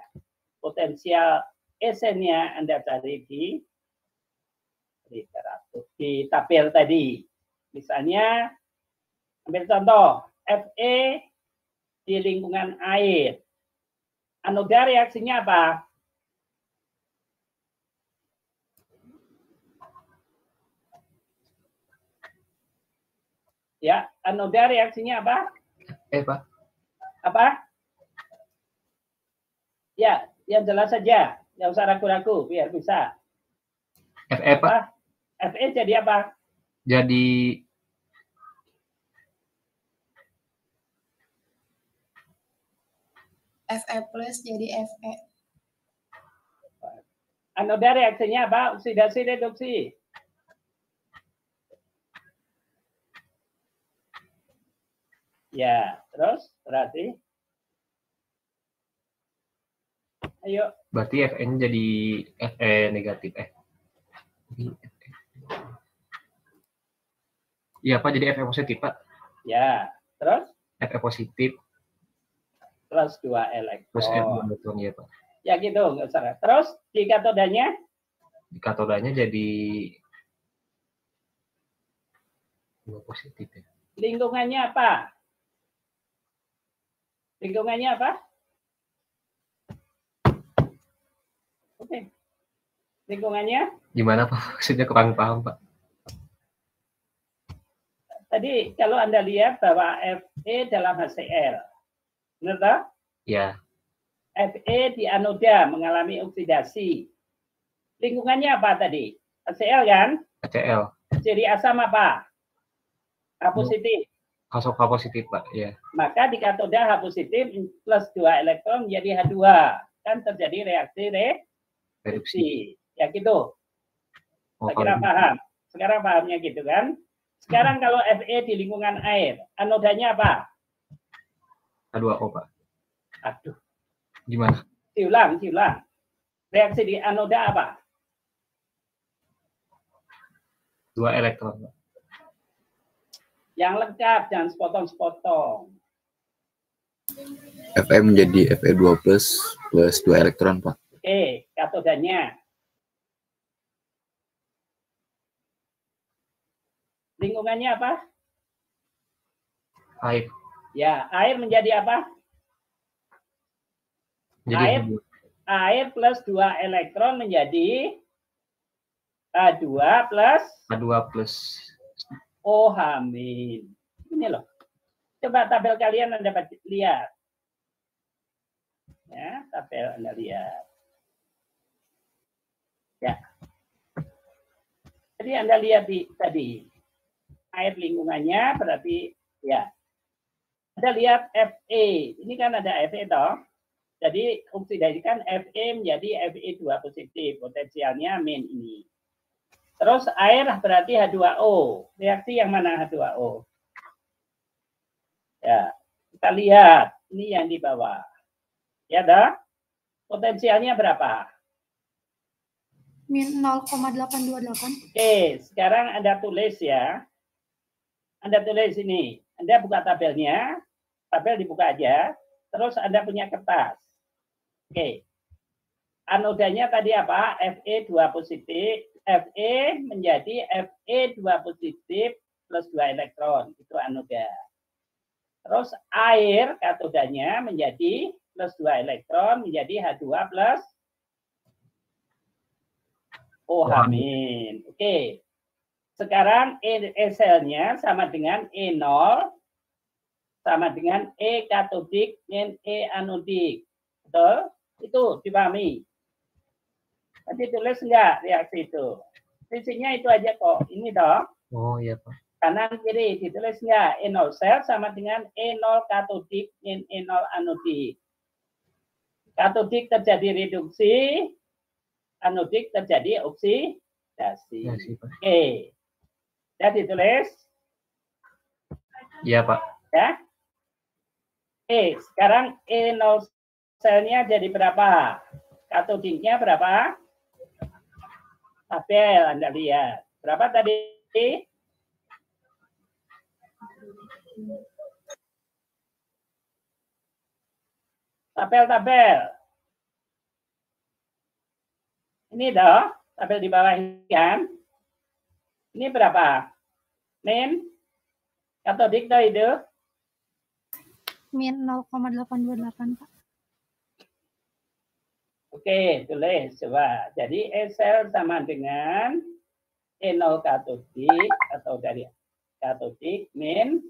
Potensial esennya Anda cari di literatur, di tabel tadi. Misalnya, ambil contoh, Fe di lingkungan air. Anoda reaksinya apa? Ya, anoda reaksinya apa? Pak. Apa? Ya, yang jelas saja. Nggak usah ragu-ragu, biar bisa. Fe, Pak. Fe jadi apa? Jadi Fe plus jadi Fe. Anoda reaksinya apa? Oksidasi reduksi. Ya, terus berarti? Ayo. Berarti Fn jadi Fe negatif. Iya Pak, jadi Fe positif Pak. Ya, terus? Fe positif. Plus 2 elektron. Plus 2 elektron ya Pak. Ya gitu, nggak salah. Terus di katodanya? Di katodanya jadi 2 positif ya. Lingkungannya apa? Lingkungannya apa? Oke. Lingkungannya? Gimana Pak? Maksudnya kurang paham Pak. Tadi kalau Anda lihat bahwa Fe dalam HCl. Benar tak? Ya. Fe di anoda mengalami oksidasi. Lingkungannya apa tadi? HCl kan? HCl. Jadi asam apa? H positif. H positif Pak, ya. Maka di katoda H positif plus 2 elektron menjadi H2. Kan terjadi reaksi reduksi. Ya gitu. Saya kira paham. Sekarang pahamnya gitu kan? Sekarang kalau Fe di lingkungan air, anodanya apa? H2O Pak. Aduh. Gimana? Diulang. Reaksi di anoda apa? 2 elektron Pak. Yang lengkap, jangan sepotong-sepotong. Fe menjadi Fe2 plus 2 elektron Pak. Oke, katodanya. Lingkungannya apa? Air. Ya, air menjadi apa? Jadi air plus 2 elektron menjadi H2 plus OH-. Ini loh. Coba tabel kalian Anda lihat. Ya, tabel Anda lihat. Ya. Jadi Anda lihat tadi. Air lingkungannya berarti ya. Anda lihat Fe. Ini kan ada Fe toh. Jadi oksidasikan Fe menjadi Fe2 positif. Potensialnya min ini. Terus air berarti H2O. Reaksi yang mana H2O? Ya, kita lihat. Ini yang di bawah. Ya dah. Potensialnya berapa? Min 0,828. Oke, sekarang Anda tulis ya. Anda tulis ini. Anda buka tabelnya. Tabel dibuka aja. Terus Anda punya kertas. Oke. Anodanya tadi apa? Fe2 positif. Fe menjadi Fe2 positif plus 2 elektron. Itu anoda. Terus air katodanya menjadi plus 2 elektron menjadi H2 plus OH-. Oke. Sekarang E-selnya sama dengan E0 sama dengan E katodik dan E anodik. Betul? Itu dipahami. Nanti tulis enggak reaksi itu? Prinsipnya itu aja kok. Ini toh. Oh iya Pak. Kanan kiri ditulis enggak? E0 sel sama dengan E0 katodik dan E0 anodik. Katodik terjadi reduksi, anodik terjadi oksidasi. Ya, sih, Pak. Oke. Ya ditulis. Iya Pak. Ya. Sekarang E0 selnya jadi berapa? Katodiknya berapa? Tabel Anda lihat. Berapa tadi? Tabel. Ini toh, tabel di bawah ini kan. Ini berapa? Min? Katodik toh itu? Min 0,828, Pak. Oke, tulis coba. Jadi E-sel sama dengan E0 katodik atau dari katodik min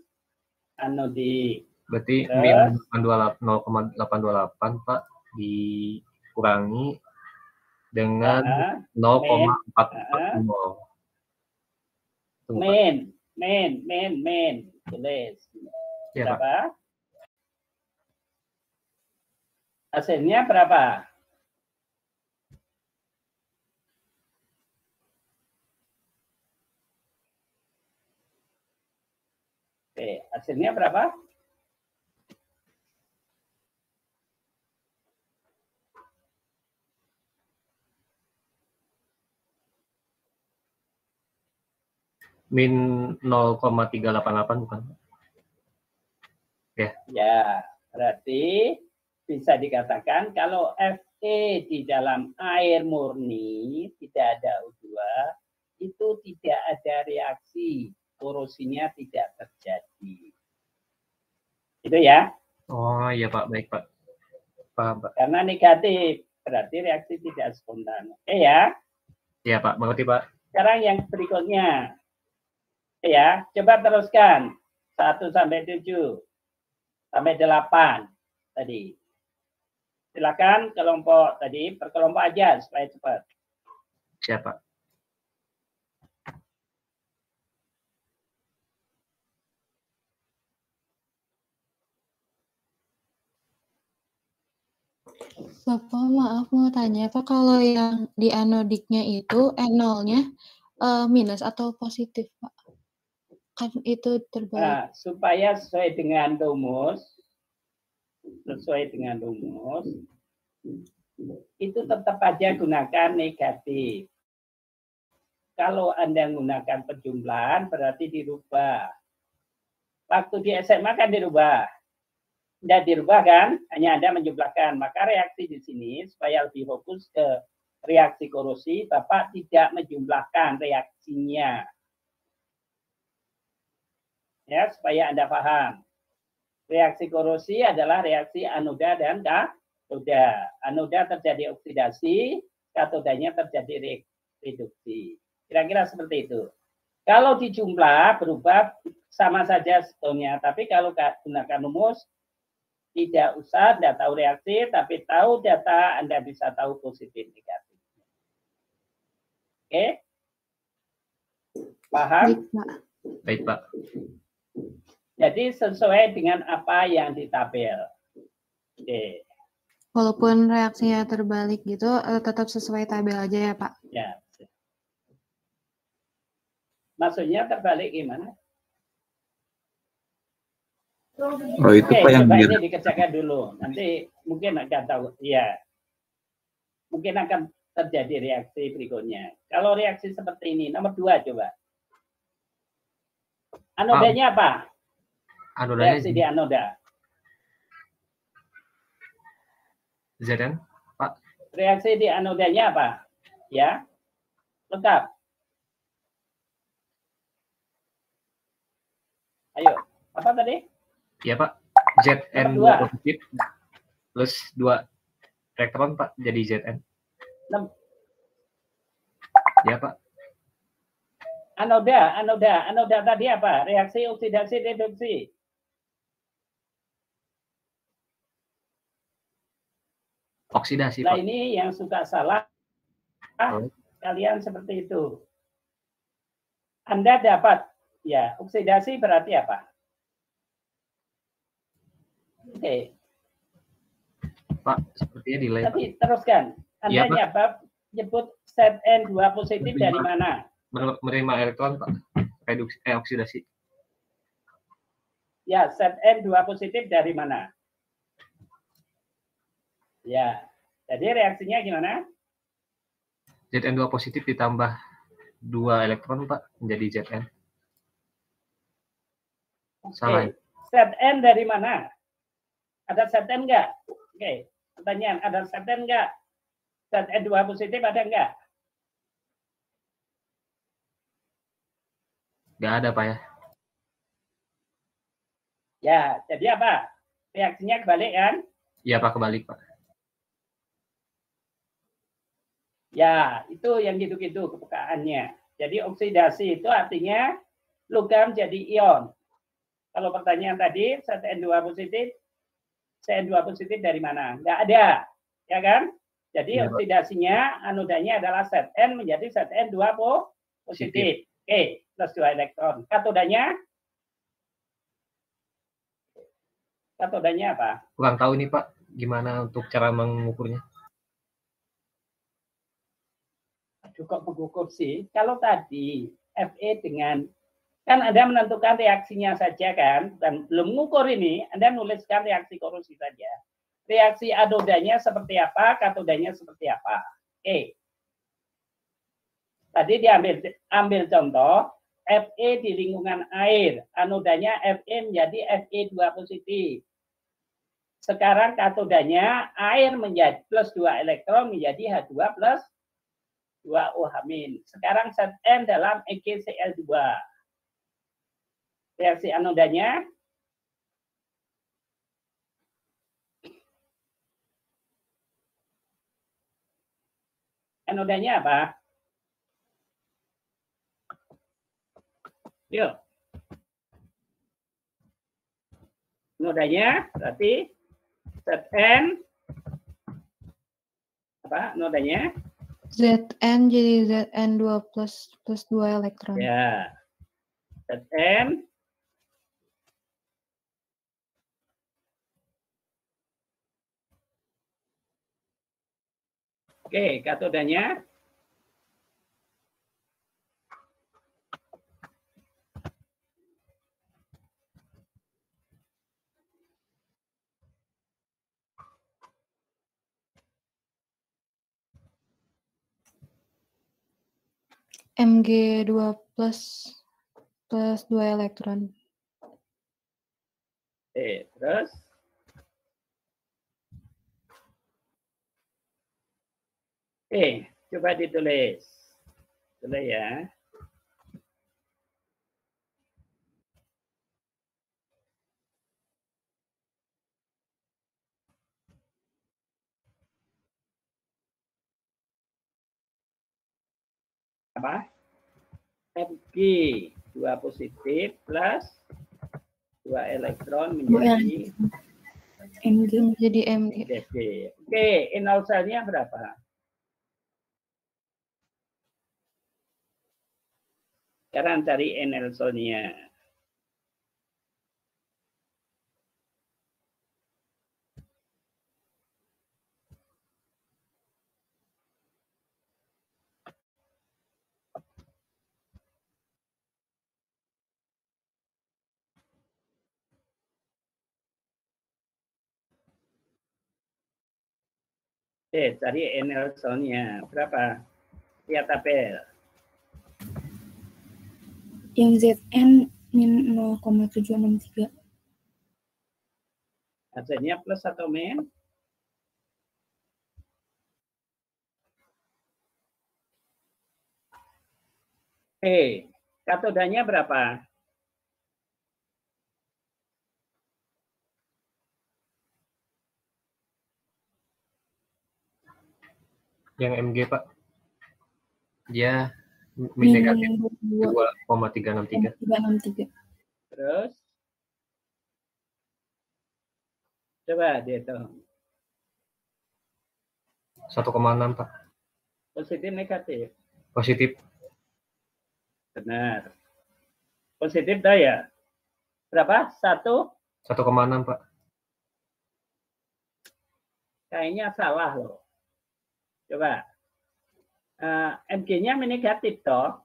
anodik. Berarti min 0,828 Pak dikurangi dengan 0,440. Min. Tulis. Ya, berapa? Pak. Hasilnya berapa? Oke, hasilnya berapa? Min 0,388 bukan? Ya. Ya, berarti bisa dikatakan kalau Fe di dalam air murni tidak ada O2, itu tidak ada reaksi, korosinya tidak terjadi. Itu ya? Oh iya Pak, baik Pak. Paham Pak. Karena negatif, berarti reaksi tidak spontan. Oke ya? Iya Pak, mengerti Pak. Sekarang yang berikutnya. Ya, coba teruskan 1 sampai 7 sampai 8 tadi. Silakan kelompok tadi perkelompok aja supaya cepat. Siapa? Bapak, maaf mau tanya, Pak, kalau yang di anodiknya itu N0-nya minus atau positif, Pak? Kan itu terbalik. Nah, supaya sesuai dengan rumus, itu tetap aja gunakan negatif. Kalau Anda menggunakan penjumlahan berarti dirubah. Waktu di SMA kan dirubah. Tidak dirubah kan, hanya Anda menjumlahkan. Maka reaksi di sini supaya lebih fokus ke reaksi korosi, Bapak tidak menjumlahkan reaksinya. Ya, supaya Anda paham. Reaksi korosi adalah reaksi anoda dan katoda. Anoda terjadi oksidasi, katodanya terjadi reduksi. Kira-kira seperti itu. Kalau dijumlah berubah sama saja sebetulnya, tapi kalau gunakan rumus tidak usah Anda tahu reaksi, tapi tahu data Anda bisa tahu positif negatif. Oke? Paham? Baik Pak. Jadi sesuai dengan apa yang di tabel. Oke. Walaupun reaksinya terbalik gitu, tetap sesuai tabel aja ya Pak? Ya. Maksudnya terbalik gimana? Oh itu Pak yang coba ini dikerjakan dulu. Nanti mungkin akan tahu. Ya. Mungkin akan terjadi reaksi berikutnya. Kalau reaksi seperti ini, nomor 2 coba. Anodanya apa? Anodanya reaksi di anoda. Zn, Pak. Reaksi di anodanya apa? Ya. Lengkap. Ayo. Apa tadi? Ya Pak. Zn positif plus 2 elektron Pak jadi Zn. Ya Pak. Anoda tadi apa? Reaksi oksidasi reduksi. Oksidasi. Nah, ini yang suka salah. Kalian seperti itu. Anda dapat ya, oksidasi berarti apa? Oke. Pak, sepertinya delay. Tapi teruskan. Anda nyebut Zn2 positif dari mana? Menerima elektron Pak. Reduksi oksidasi. Ya, Zn 2 positif dari mana? Ya, jadi reaksinya gimana? Zn2 positif ditambah 2 elektron, Pak, menjadi Zn. Salah. Oke, Zn dari mana? Ada Zn enggak? Oke, pertanyaan, ada Zn enggak? Zn 2 positif ada enggak? Nggak ada, Pak, ya. Ya, jadi apa? Reaksinya kebalik kan? Iya, Pak, kebalik, Pak. Ya, itu yang gitu-gitu kepekaannya. Jadi oksidasi itu artinya logam jadi ion. Kalau pertanyaan tadi, Zn2 positif, Cn2 positif dari mana? Nggak ada, ya kan? Jadi Ya, oksidasinya anodanya adalah Zn menjadi Zn2 positif. Oke, plus 2 elektron. Katodanya? Katodanya apa? Kurang tahu nih, Pak, gimana untuk cara mengukurnya. Cukup mengukur sih. Kalau tadi Fe dengan kan Anda menentukan reaksinya saja kan, dan belum mengukur ini, Anda nuliskan reaksi korosi saja. Reaksi anodanya seperti apa, katodanya seperti apa. Oke. Tadi ambil contoh Fe di lingkungan air, anodanya Fe menjadi Fe2 positif. Sekarang katodanya air menjadi plus 2 elektron menjadi H2 plus 2OH-. Sekarang Zn dalam EgCl2. Reaksi anodanya apa? Yuk. Anodanya berarti Zn apa nodanya? Zn jadi Zn2 plus 2 elektron. Ya. Zn Oke, katodanya Mg2 plus 2 elektron. Terus coba ditulis. Tulis ya. Apa? Mg 2 positif plus 2 elektron menjadi Mg menjadi Mg. Oke, inosanya berapa? Sekarang cari N-Nelsonnya. Cari N-Nelsonnya. Berapa? Lihat tabel. Yang Zn min 0,763. Hasilnya plus atau min? Katodanya berapa? Yang Mg, Pak, dia min negatif 2,363. Terus coba dihitung. 1,6, Pak. Positif negatif? Positif. Benar. Positif dah ya? Berapa? 1,6, Pak. Kayaknya salah loh. Coba. Mg-nya negatif toh?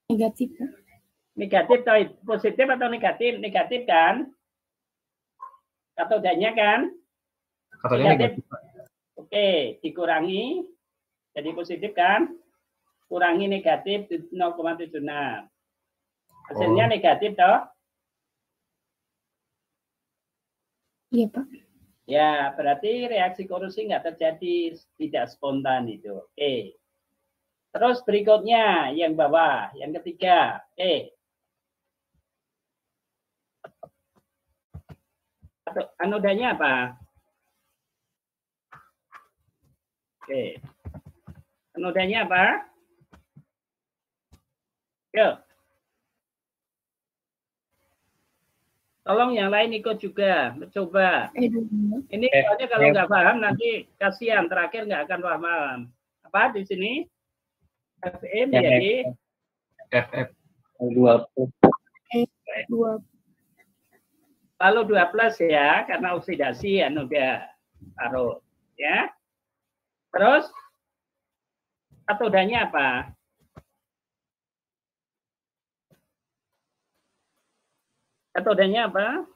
Negatif. Negatif atau positif atau negatif? Negatif kan? Katodanya kan? Katodanya negatif. Oke, dikurangi. Jadi positif kan? Kurangi negatif 0,76. Hasilnya negatif toh? Iya, Pak. Ya, berarti reaksi korupsi nggak terjadi, tidak spontan itu. Oke. Terus berikutnya yang bawah, yang ketiga. Oke. Anodanya apa? Oke. Anodanya apa? Yuk. Tolong yang lain ikut juga, mencoba. Ini soalnya kalau nggak paham nanti kasihan, terakhir nggak akan paham. Apa di sini? Fe menjadi FF 2. Lalu 2+ ya, karena oksidasi anoda larut. Ya. Terus katodanya apa? Katodanya apa?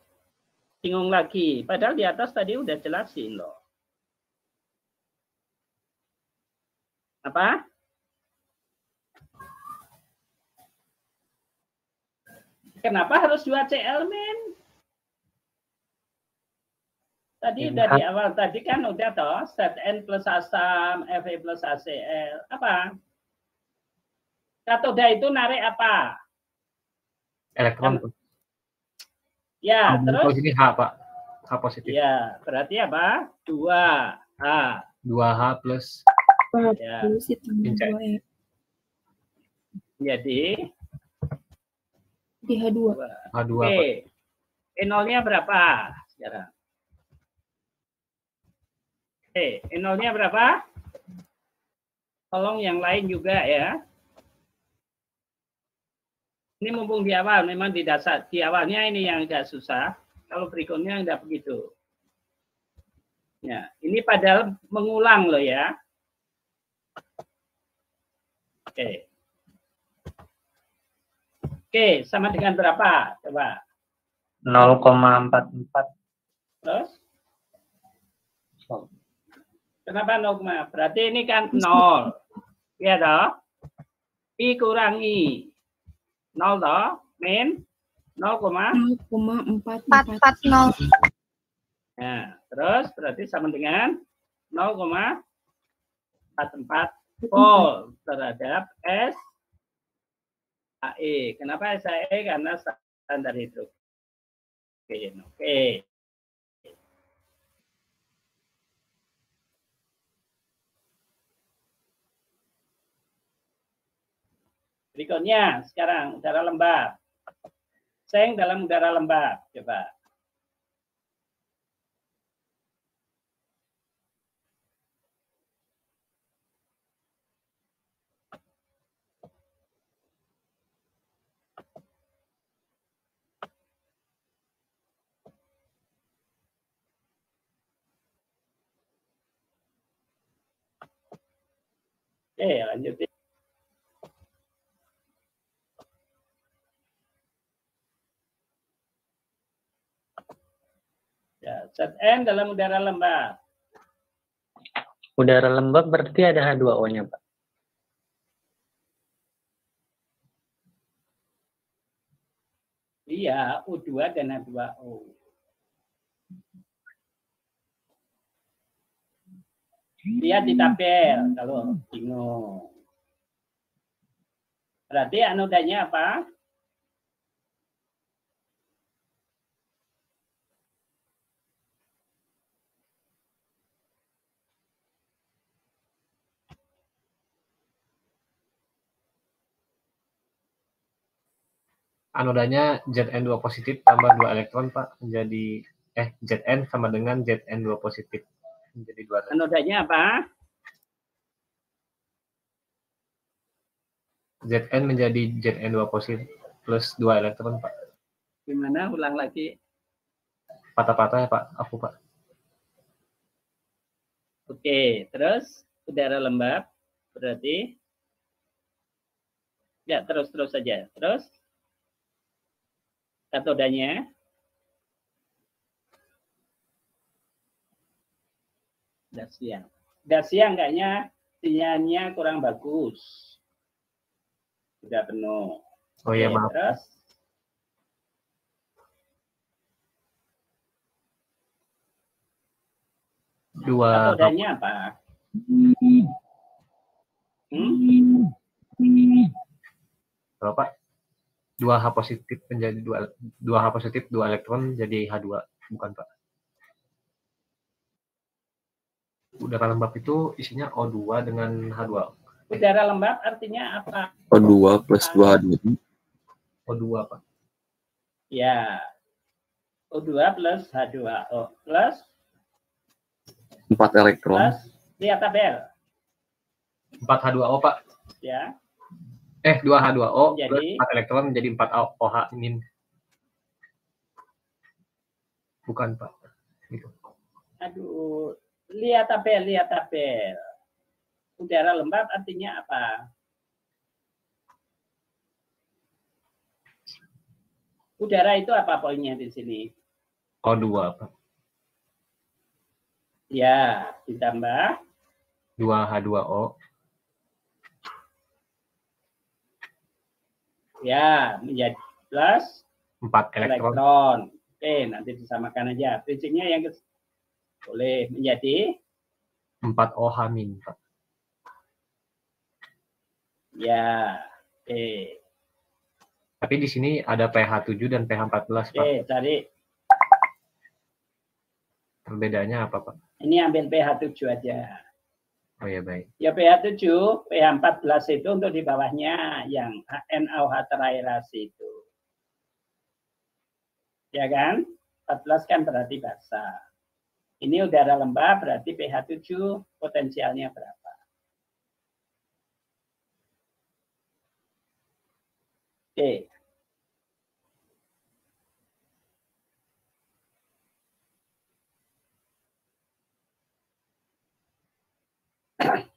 Bingung lagi. Padahal di atas tadi udah jelasin loh. Apa? Kenapa harus 2Cl, men? Tadi udah di awal tadi kan udah toh, Zn plus asam, Fe plus HCl. Apa? Katoda itu narik apa? Elektron. Ya, terus ini H, Pak. H positif. Ya, berarti apa? 2H. 2H plus. Ya. Jadi di H2. H2. Oke. E0-nya berapa sekarang? E0-nya berapa? Tolong yang lain juga ya. Ini mumpung di awal, memang di dasar. Di awalnya ini yang agak susah. Kalau berikutnya enggak begitu. Ya, ini padahal mengulang loh ya. Oke. Oke, sama dengan berapa? Coba. 0,44. Terus? Kenapa 0? Berarti ini kan 0. Ya toh? Pi kurangi 0 toh? Min 0,440. Nah, terus berarti sama dengan 0,44 volt terhadap SAE. Kenapa SAE? Karena standar hidrogen. Oke. Berikutnya, sekarang udara lembab. Seng dalam udara lembab. Coba. Oke, lanjutin. Ya, Zn dalam udara lembab. Udara lembab berarti ada H2O-nya, Pak. Iya, U2 dan H2O. Lihat di tabel kalau bingung. Berarti anodanya apa? Anodanya Zn2 positif tambah 2 elektron, Pak. Menjadi Zn sama dengan Zn2 positif. Menjadi 2 elektron. Anodanya apa? Zn menjadi Zn2 positif plus 2 elektron, Pak. Gimana? Ulang lagi. Patah-patah ya, Pak. Aku, Pak. Oke, terus udara lembab berarti ya terus saja. Terus katodanya. Udah siang kayaknya sinyalnya kurang bagus. Sudah penuh. Oh iya, maaf. Terus katodanya apa? Kalau Pak, 2H positif menjadi 2H positif 2 elektron jadi H2, bukan Pak? Udara lembab itu isinya O2 dengan H2. Udara lembab artinya apa? O2 plus 2H2. O2 Pak. Ya. O2 plus H2O plus 4 elektron. Plus lihat tabel. 4H2O Pak. Ya. 2H2O Jadi, plus 4 elektron menjadi 4OH ini. Bukan Pak. Gitu. Aduh, lihat tabel. Udara lembab artinya apa? Udara itu apa poinnya di sini? O2 Pak. Ya, ditambah 2H2O. Ya, menjadi plus 4 elektron. Oke, nanti disamakan aja. Prinsipnya yang boleh menjadi 4OH min Pak. ya. Oke. Tapi di sini ada pH 7 dan pH 14 Pak. Oke, cari. Perbedaannya apa Pak? Ini ambil pH 7 aja. Oh ya baik. Ya pH 7, pH 14 itu untuk di bawahnya yang NaOH teraerasi itu. Ya kan? 14 kan berarti basah. Ini udara lembab berarti pH 7 potensialnya berapa? Oke.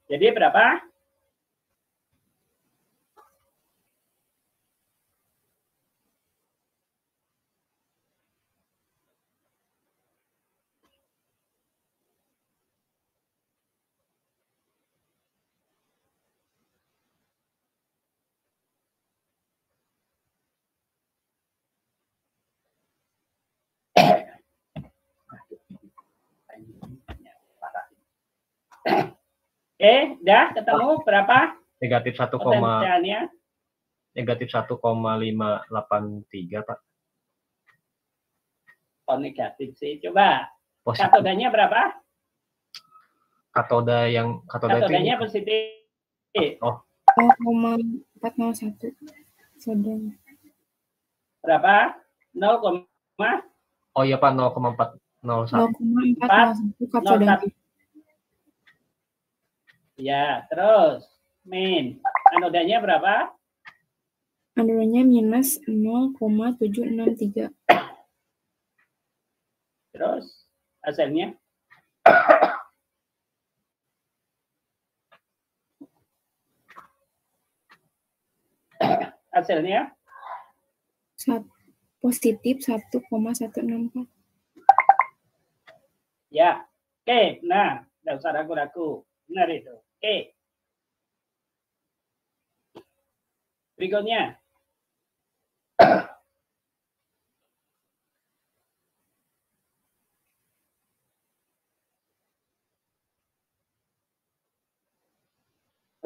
Jadi berapa? Udah ketemu berapa? Negatif 1, Potensialnya? negatif 1,583 Pak. Oh negatif sih. Coba. Positif. Katodanya berapa? Katoda Katodanya itu positif. Oh. 0,401 sedang. Berapa? 0, Oh iya Pak, 0,401. 0,401 katodanya. Ya, terus min. Anodanya berapa? Anodanya minus 0,763. Terus hasilnya? Hasilnya? Positif 1,164. Ya. Oke, nah, tidak usah ragu-ragu. Benar itu. Oke. Berikutnya.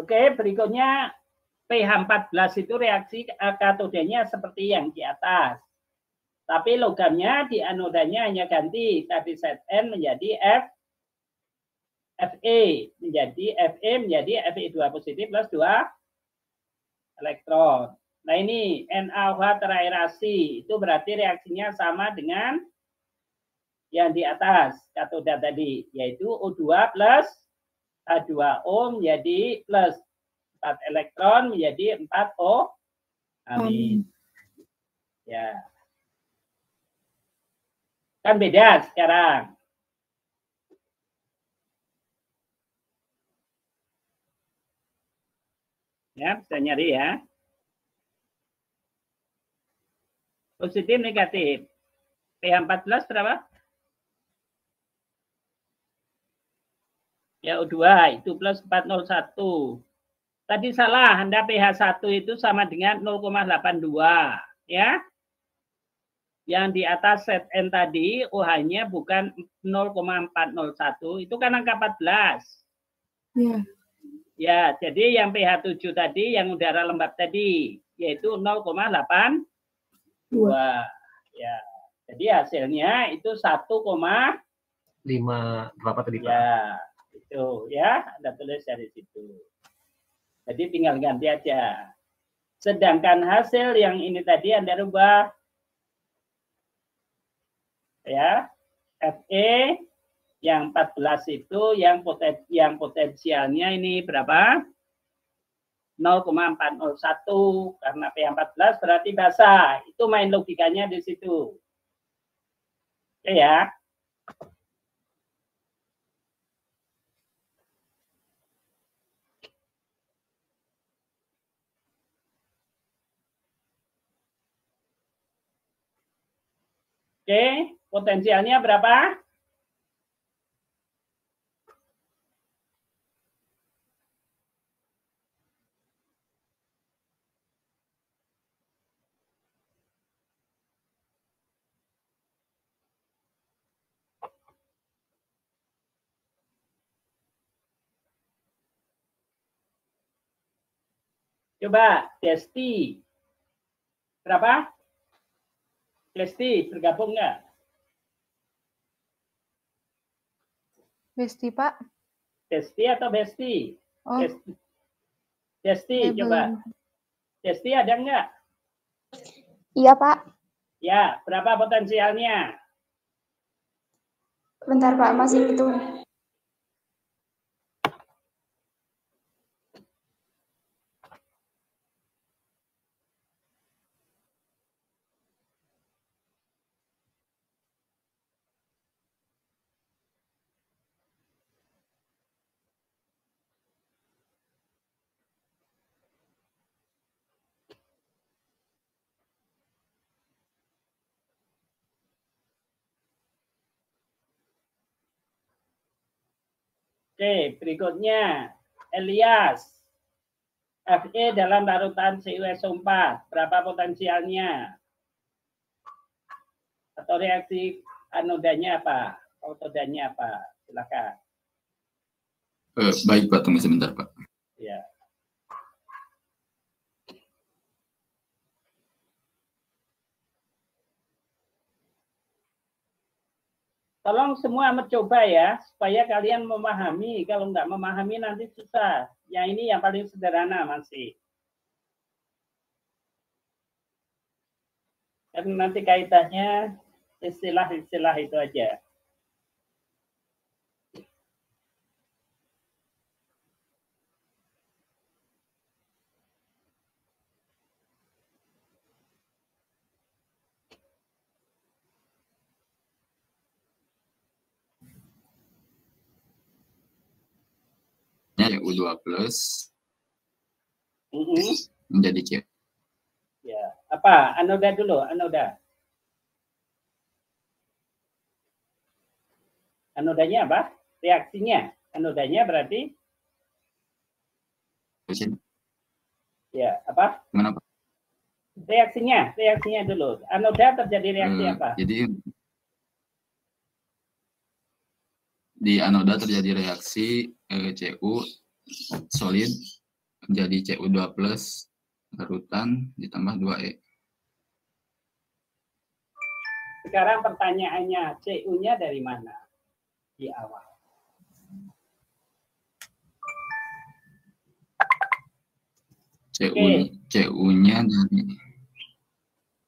Oke, berikutnya pH 14 itu reaksi katodanya seperti yang di atas. Tapi logamnya di anodanya hanya ganti tadi Zn menjadi Fe menjadi Fe2 positif plus 2 elektron. Nah ini NaOH teraerasi itu berarti reaksinya sama dengan yang di atas katoda tadi, yaitu O2 plus H2O menjadi plus 4 elektron menjadi 4O amin. Ya. Kan beda sekarang. Ya, bisa nyari ya. Positif, negatif. pH 14 berapa? Ya, O2 itu plus 401. Tadi salah, Anda pH 1 itu sama dengan 0,82. Ya. Yang di atas set N tadi, OH-nya bukan 0,401, itu kan angka 14. Ya. Ya, jadi yang pH 7 tadi, yang udara lembab tadi, yaitu 0,82. Ya. Jadi hasilnya itu 1,5 berapa tadi Pak? Ya, itu ya, Anda tulis dari situ. Jadi tinggal ganti aja. Sedangkan hasil yang ini tadi Anda rubah ya, Fe yang 14 itu yang potensialnya ini berapa? 0,401 karena pH 14 berarti basah. Itu main logikanya di situ. Oke ya. Oke, potensialnya berapa? Coba, Desti. Berapa? Desti, bergabung nggak? Besti, Pak. Desti atau Besti? Oh. Desti, coba. Desti ada nggak? Iya, Pak. Ya, berapa potensialnya? Bentar, Pak. Masih hitung. Oke, berikutnya Elias. Fe dalam larutan CuSO4, berapa potensialnya? Atau reaksi anodanya apa? Autodanya apa? Silakan. Baik Pak, tunggu sebentar Pak. Ya. Tolong semua mencoba ya, supaya kalian memahami. Kalau nggak memahami nanti susah. Yang ini yang paling sederhana masih. Dan nanti kaitannya istilah-istilah itu aja. Ya, U2 plus menjadi C. Ya, apa? Anoda dulu, anoda. Anodanya apa? Reaksinya. Anodanya berarti? Ya, apa? Gimana Pak? Reaksinya dulu. Anoda terjadi reaksi apa? Jadi di anoda terjadi reaksi Cu solid menjadi Cu2 plus larutan ditambah 2E. Sekarang pertanyaannya, Cu-nya dari mana? Di awal.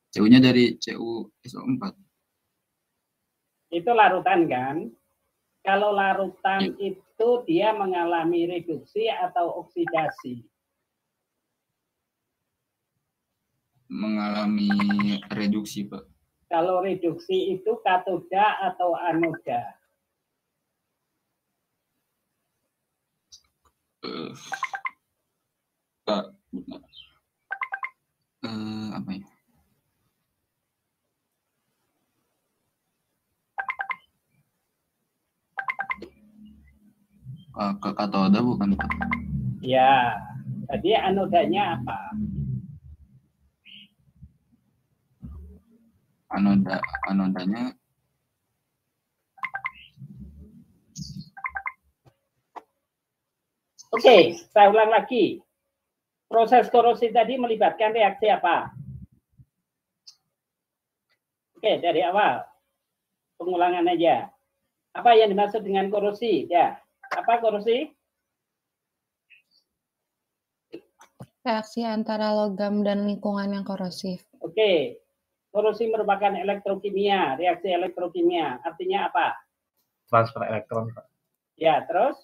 Cu-nya dari CuSO4. Itu larutan kan? Kalau larutan itu dia mengalami reduksi atau oksidasi? Mengalami reduksi, Pak. Kalau reduksi itu katoda atau anoda? Pak, apa ya? Ke katoda bukan, Pak? Ya, tadi anodanya apa? Anodanya Oke, saya ulang lagi. Proses korosi tadi melibatkan reaksi apa? Oke, dari awal. Pengulangan aja. Apa yang dimaksud dengan korosi? Ya, apa korosi? Reaksi antara logam dan lingkungan yang korosif. Oke, korosi merupakan elektrokimia, reaksi elektrokimia. Artinya apa? Transfer elektron, Pak. Ya, terus?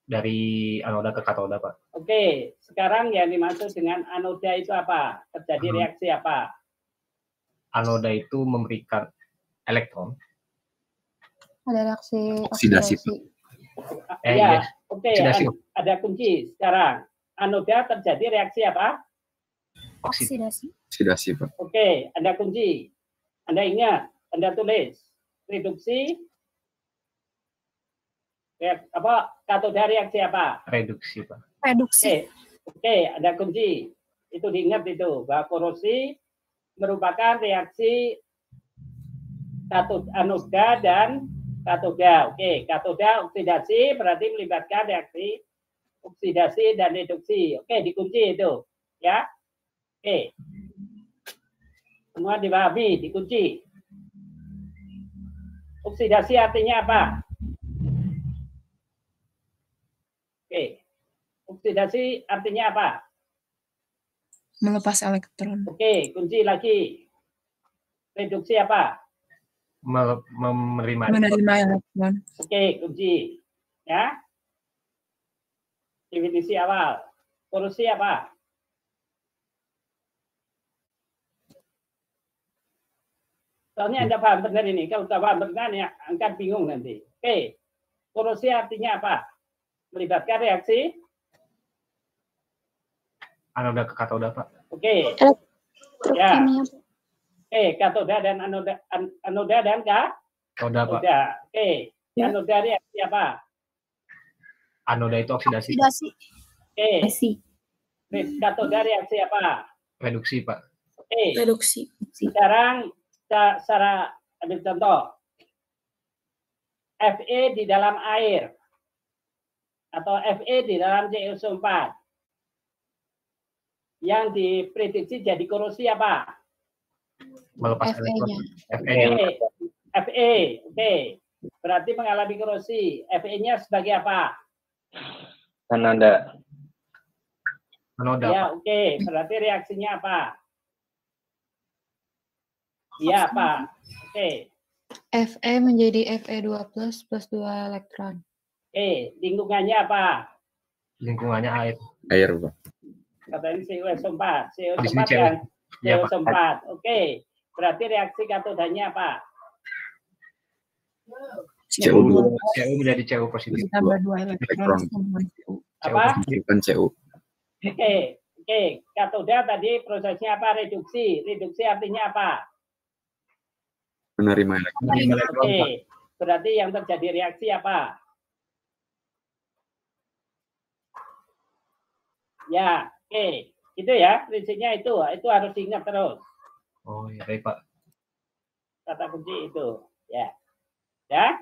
Dari anoda ke katoda, Pak. Oke, sekarang yang dimaksud dengan anoda itu apa? Terjadi reaksi apa? Anoda itu memberikan elektron. Ada reaksi oksidasi. Ya, Yes. oke, Oksidasi. ada kunci sekarang. Anoda terjadi reaksi apa? oksidasi. Oksidasi, Pak. Oke, Anda kunci. Anda ingat, Anda tulis. Reduksi. Katoda reaksi apa? Reduksi, Pak. Reduksi. Oke, Anda kunci. Itu diingat itu, bahwa korosi merupakan reaksi anoda dan katoda. Oke, katoda oksidasi berarti melibatkan reaksi oksidasi dan reduksi. Oke, dikunci itu. Ya. Oke. Semua dipahami, dikunci. Oksidasi artinya apa? Oke. Oksidasi artinya apa? Melepas elektron. Oke, kunci lagi. Reduksi apa? Menerima elektron. Oke, kunci. Ya. Definisi awal. Korosi apa? Soalnya Anda paham benar ini. Kalau tidak paham benar, ya akan bingung nanti. Oke. Korosi artinya apa? Melibatkan reaksi anoda ke katoda, Pak. Oke. Ya. Oke, katoda dan anoda dan katoda, Pak. Oke. Anoda reaksi apa? Anoda itu oksidasi. Oke. Katoda reaksi apa? Reduksi, Pak. Oke. Reduksi. Sekarang secara ambil contoh. Fe di dalam air atau Fe di dalam CO4 yang diprediksi jadi korosi apa? Melepas elektron. Fe. Oke. Berarti mengalami korosi. Fe-nya sebagai apa? Anoda. Ya, oke. Berarti reaksinya apa? Ya, apa? Oke. Fe menjadi Fe2+ plus 2 elektron. Oke. Lingkungannya apa? Lingkungannya air. Air, Pak. Katanya CO4. CO4 kan? CO4. Oke. Berarti reaksi katodanya apa? CO2. CO menjadi CO positif. Ditambah 2 elektron. Apa? Bukan CO. Oke. Katoda tadi prosesnya apa? Reduksi. Reduksi artinya apa? Menerima elektron. Oke. Berarti yang terjadi reaksi apa? Ya, oke. Itu ya, prinsipnya itu harus diingat terus. Oh, ya baik, Pak. Kata kunci itu, ya. Ya.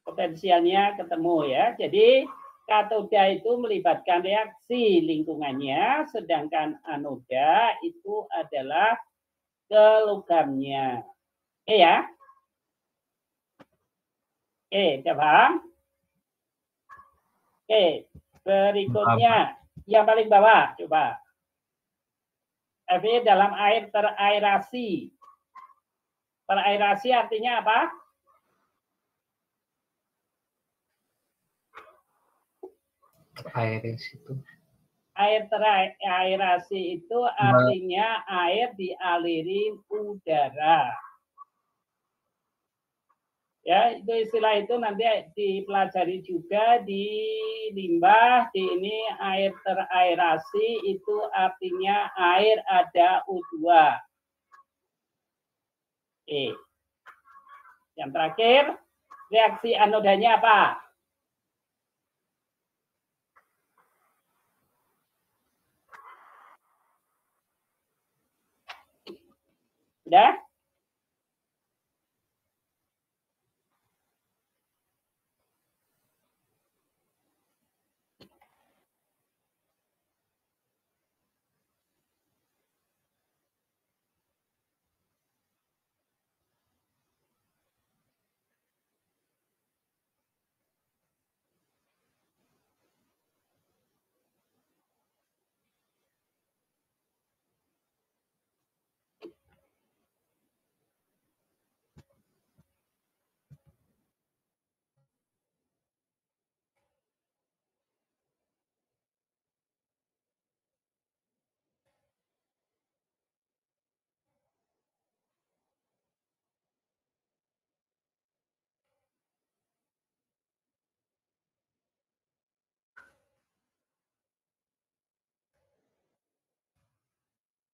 Potensialnya ketemu ya. Jadi katoda itu melibatkan reaksi lingkungannya, sedangkan anoda itu adalah ke logamnya. Oke ya? Oke, sudah paham? Oke, berikutnya yang paling bawah, coba. Fe dalam air teraerasi. Teraerasi artinya apa? Air teraerasi itu artinya air dialirin udara. Ya, itu istilah itu nanti dipelajari juga di limbah. Di ini air teraerasi itu artinya air ada U2. Oke. Yang terakhir, reaksi anodanya apa? Sudah?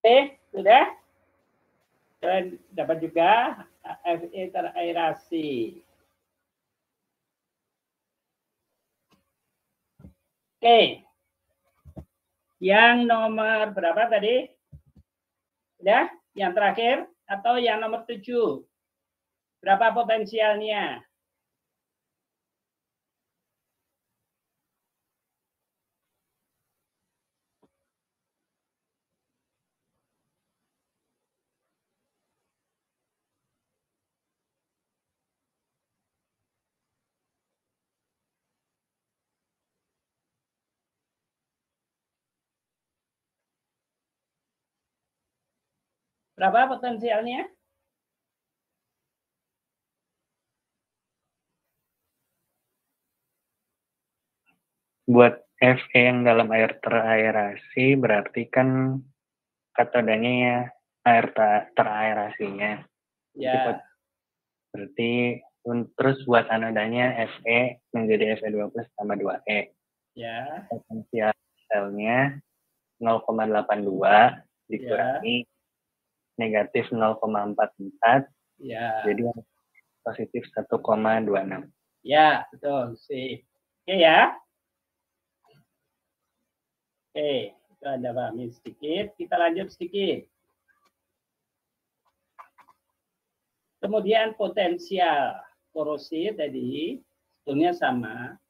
Oke, sudah? Dan dapat juga Fe teraerasi. Oke. Yang nomor berapa tadi? Sudah? Yang terakhir atau yang nomor 7? Berapa potensialnya? Berapa potensialnya? Buat Fe yang dalam air teraerasi berarti kan katodanya ya air teraerasinya. Ya. Berarti terus buat anodanya Fe menjadi Fe2+ tambah 2E. Ya. Potensial selnya 0,82 dikurangi negatif 0,44. Ya. Jadi positif 1,26. Ya, betul sih. Oke ya. Oke, itu Anda pahami sedikit. Kita lanjut sedikit. Kemudian potensial korosi tadi sebetulnya sama.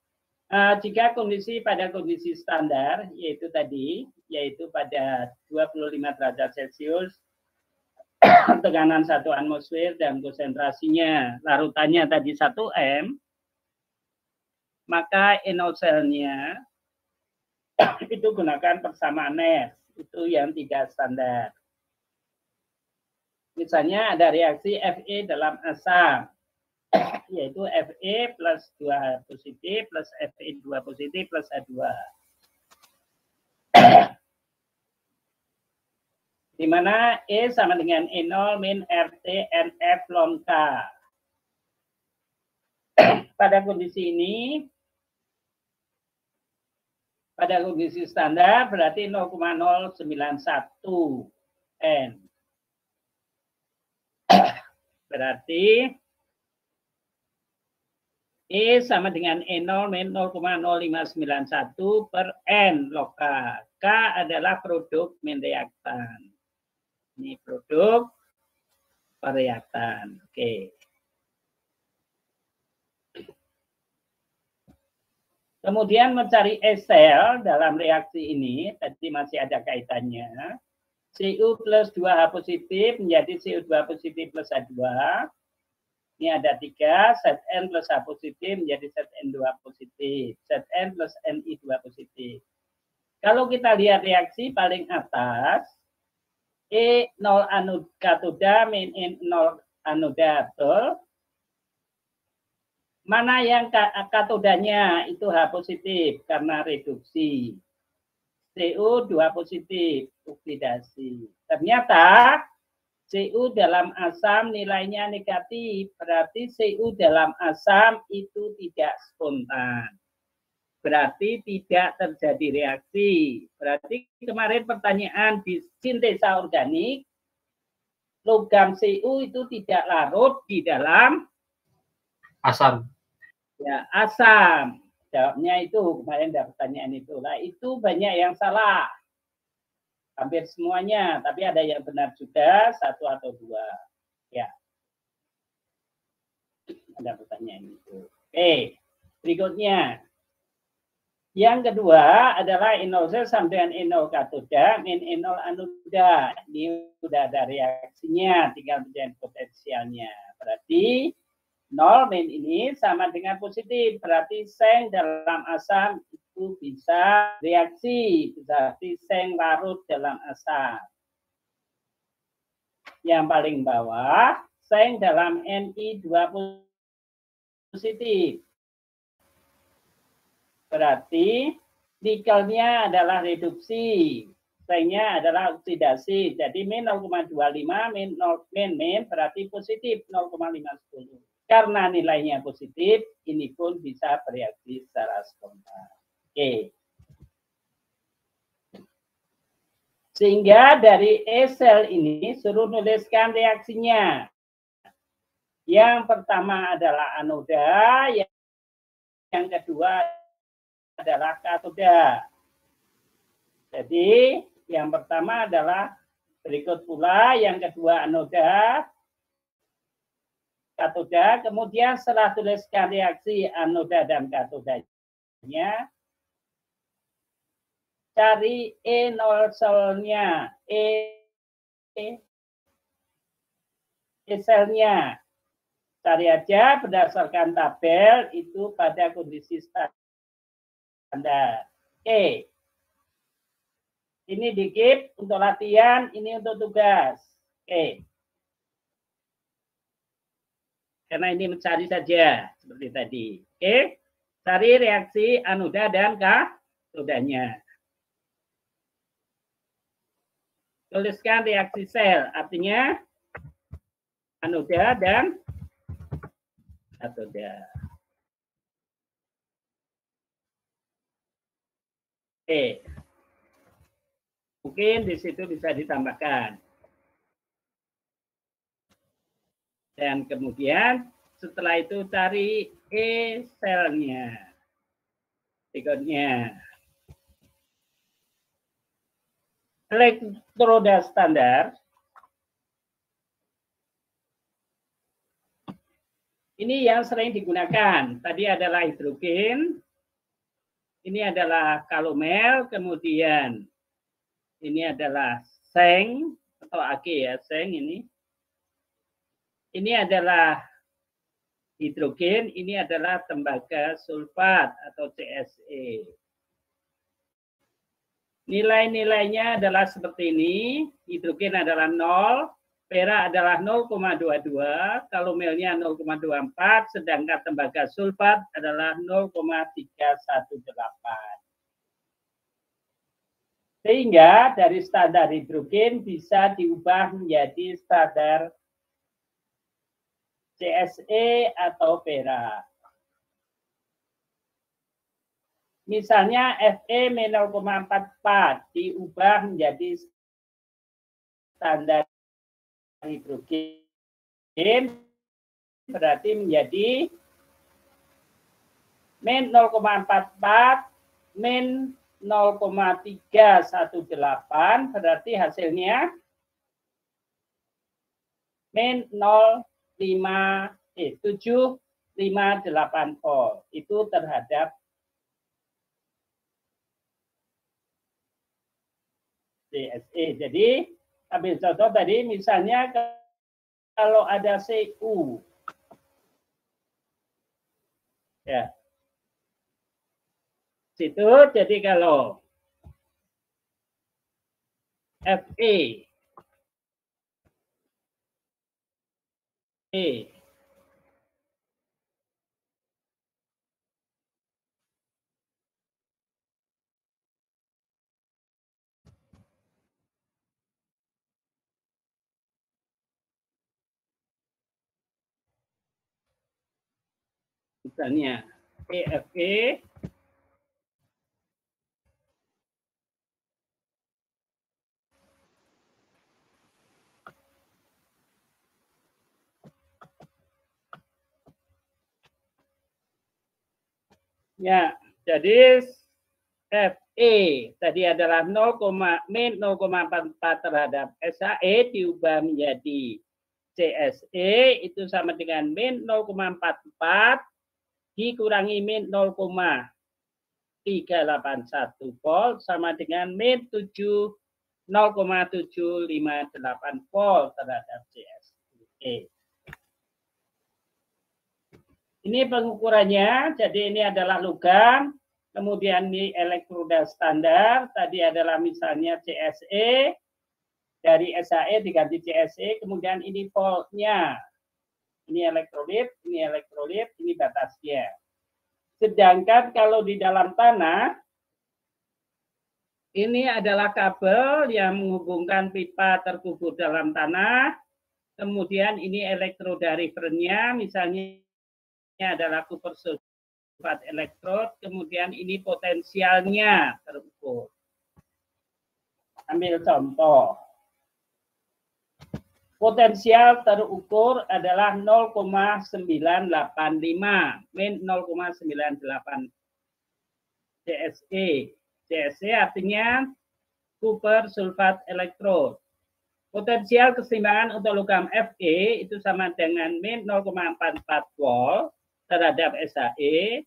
Jika pada kondisi standar, yaitu pada 25 derajat Celcius, tekanan 1 atmosfer dan konsentrasinya larutannya tadi 1 M, maka NO cell-nya itu gunakan persamaan Nernst, itu yang 3 standar. Misalnya ada reaksi Fe dalam asam, yaitu Fe plus 2H positif plus Fe2 positif plus H2. Di mana E sama dengan E0 min RT NF ln K. Pada kondisi ini, pada kondisi standar berarti 0,091 N. Berarti E sama dengan E0 min 0,0591 per N log K. K adalah produk min reaktan. Ini produk reaktan. Oke. Kemudian mencari E-cell dalam reaksi ini, tadi masih ada kaitannya. Cu plus 2H positif menjadi Cu2 positif plus H2. Ini ada 3, Zn plus H positif menjadi Zn2 positif. Zn plus Ni2 positif. Kalau kita lihat reaksi paling atas, E0 katoda min E0 anoda, betul? Mana yang katodanya itu H positif karena reduksi. Cu 2 positif, oksidasi. Ternyata Cu dalam asam nilainya negatif, berarti Cu dalam asam itu tidak spontan. Berarti tidak terjadi reaksi. Berarti kemarin pertanyaan di sintesa organik, logam Cu itu tidak larut di dalam asam. Ya, asam. Jawabnya itu kemarin ada pertanyaan itu. Nah, itu banyak yang salah. hampir semuanya, tapi ada yang benar juga, 1 atau 2. Ya. Ada pertanyaan itu. Oke, berikutnya. Yang kedua adalah E0 sel sama dengan E0 katoda, min E0 anoda. Ini sudah ada reaksinya, tinggal menjadi potensialnya. Berarti 0 min ini sama dengan positif. Berarti seng dalam asam itu bisa reaksi. Berarti seng larut dalam asam. Yang paling bawah, seng dalam Ni2 positif. Berarti nikelnya adalah reduksi, sengnya adalah oksidasi. Jadi min 0,25 min berarti positif 0,510. Karena nilainya positif, ini pun bisa bereaksi secara spontan. Oke. Sehingga dari E-sel ini suruh nuliskan reaksinya. Yang pertama adalah anoda, yang kedua adalah katoda. Jadi yang pertama adalah berikut pula, yang kedua anoda, katoda, kemudian setelah tuliskan reaksi anoda dan katodanya, cari E0 selnya, E-selnya. Cari aja berdasarkan tabel itu pada kondisi standar. Oke. Ini dikit untuk latihan, ini untuk tugas. Oke. Karena ini mencari saja seperti tadi. Oke. Cari reaksi anoda dan katodanya. Tuliskan reaksi sel, artinya anoda dan katoda. Oke. Mungkin di situ bisa ditambahkan. Dan kemudian setelah itu cari E-selnya. Berikutnya. Elektroda standar. Ini yang sering digunakan. Tadi adalah hidrogen. Ini adalah kalomel, kemudian ini adalah seng atau Ag ya, seng ini. Ini adalah hidrogen, ini adalah tembaga sulfat atau CSE. Nilai-nilainya adalah seperti ini. Hidrogen adalah 0, perak adalah 0,22, kalomelnya 0,24, sedangkan tembaga sulfat adalah 0,318. Sehingga dari standar hidrogen bisa diubah menjadi standar CSE atau perak. Misalnya Fe 0,44 diubah menjadi standar hidrogen berarti menjadi min 0,44 min 0,318 berarti hasilnya min 758 volt itu terhadap CSE. Jadi ambil contoh tadi misalnya kalau ada Cu ya situ, jadi kalau Fe misalnya Fe ya, jadi tadi adalah min 0,44 terhadap SAE diubah menjadi CSE itu sama dengan min 0,44 dikurangi min 0,381 volt sama dengan min 0,758 volt terhadap CSE. Ini pengukurannya, jadi ini adalah logam, kemudian ini elektroda standar, tadi adalah misalnya CSE, dari SAE diganti CSE, kemudian ini voltnya. Ini elektrolit, ini batasnya. Sedangkan kalau di dalam tanah, ini adalah kabel yang menghubungkan pipa terkubur dalam tanah. Kemudian ini elektroda referennya, misalnya ini adalah Cooper sulfat elektrod. Kemudian ini potensialnya terukur. Ambil contoh. Potensial terukur adalah 0,985 min 0,98 CSE. CSE artinya Cooper sulfat elektrod. Potensial keseimbangan untuk logam Fe itu sama dengan min 0,44 volt terhadap SAE.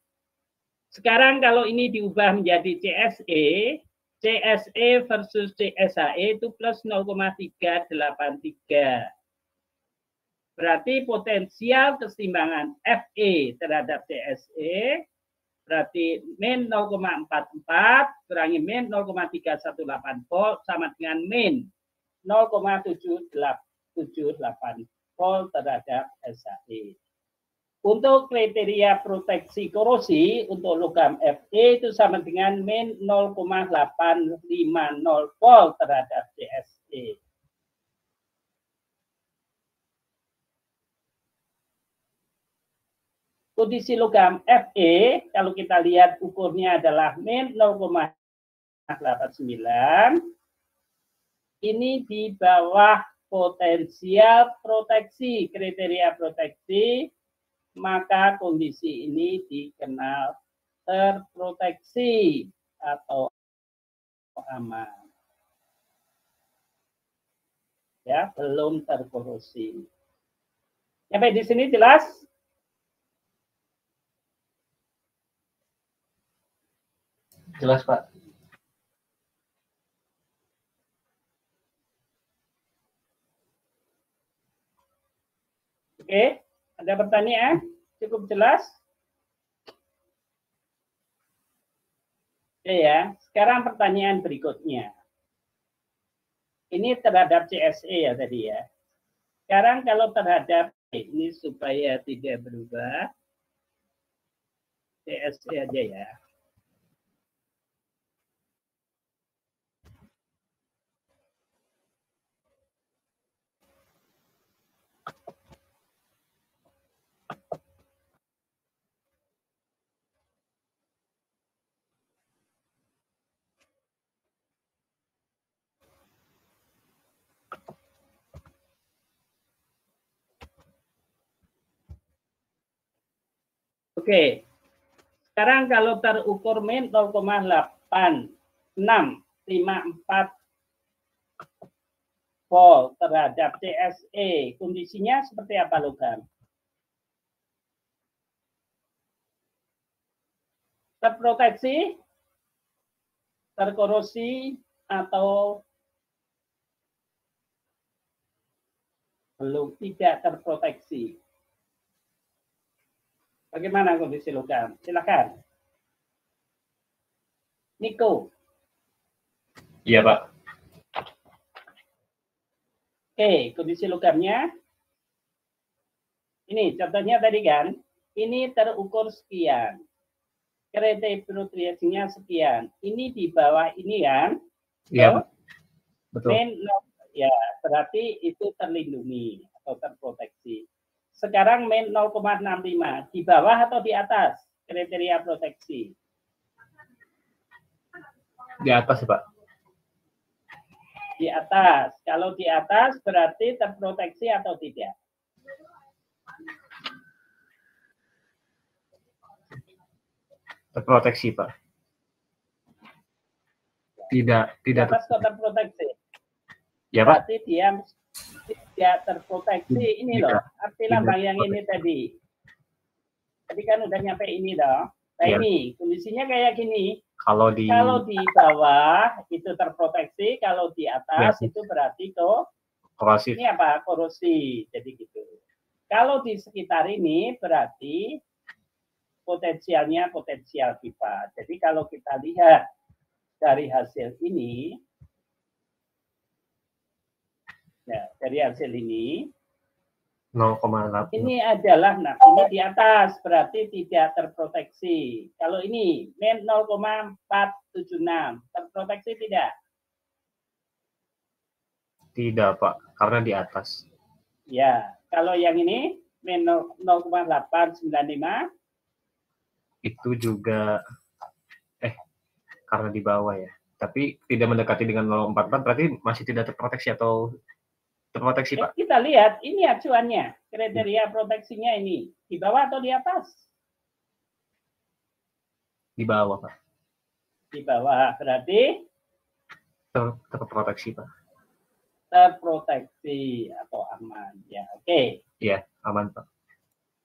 Sekarang kalau ini diubah menjadi CSE, CSE versus CSAE itu plus 0,383. Berarti potensial keseimbangan Fe terhadap CSE berarti min 0,44 kurangi min 0,318 volt sama dengan min 0,778 volt terhadap SAE. Untuk kriteria proteksi korosi untuk logam Fe itu sama dengan min 0,850 volt terhadap CSE. Kondisi logam Fe, kalau kita lihat ukurnya adalah min 0,89. Ini di bawah potensial proteksi, kriteria proteksi, maka kondisi ini dikenal terproteksi atau aman. Ya, belum terkorosi. Sampai di sini jelas? Jelas, Pak. Oke. Ada pertanyaan? Cukup jelas? Oke ya. Sekarang pertanyaan berikutnya. Ini terhadap CSE ya tadi ya. Sekarang kalau terhadap ini supaya tidak berubah. CSE aja ya. Oke, sekarang kalau terukur min 0,8654 volt terhadap CSE, kondisinya seperti apa logam? Terproteksi, terkorosi, atau belum tidak terproteksi? Bagaimana kondisi logam? Silakan. Niko. Iya, Pak. Oke, kondisi logamnya. Ini contohnya tadi kan. Ini terukur sekian. Kriteria sekian. Ini di bawah ini kan. Iya, Pak. Betul. Ya, berarti itu terlindungi atau terproteksi. Sekarang min 0,65 di bawah atau di atas kriteria proteksi? Di atas, Pak. Di atas. Kalau di atas berarti terproteksi atau tidak? Terproteksi, Pak. Tidak Di atas kok terproteksi. Ya Pak. Berarti dia tidak terproteksi. Ini loh, arti lambang yang ini tadi. Tadi kan udah nyampe ini dong. Nah Ya. ini kondisinya kayak gini. Kalau di bawah itu terproteksi, kalau di atas Ya. itu berarti tuh korosif. ini apa? Korosi. Jadi gitu. Kalau di sekitar ini berarti potensialnya potensial pipa. Jadi kalau kita lihat dari hasil ini, ya, dari hasil ini 0,8. ini adalah, nah ini di atas berarti tidak terproteksi. Kalau ini min 0,476 terproteksi tidak? Tidak Pak, karena di atas. Ya, kalau yang ini min 0,895 itu juga karena di bawah ya. Tapi tidak mendekati dengan 0,44 berarti masih tidak terproteksi atau terproteksi Pak? Kita lihat ini acuannya, kriteria proteksinya ini di bawah atau di atas? Di bawah Pak. Di bawah, berarti terproteksi Pak. Terproteksi atau aman. Ya, oke. Iya, aman Pak.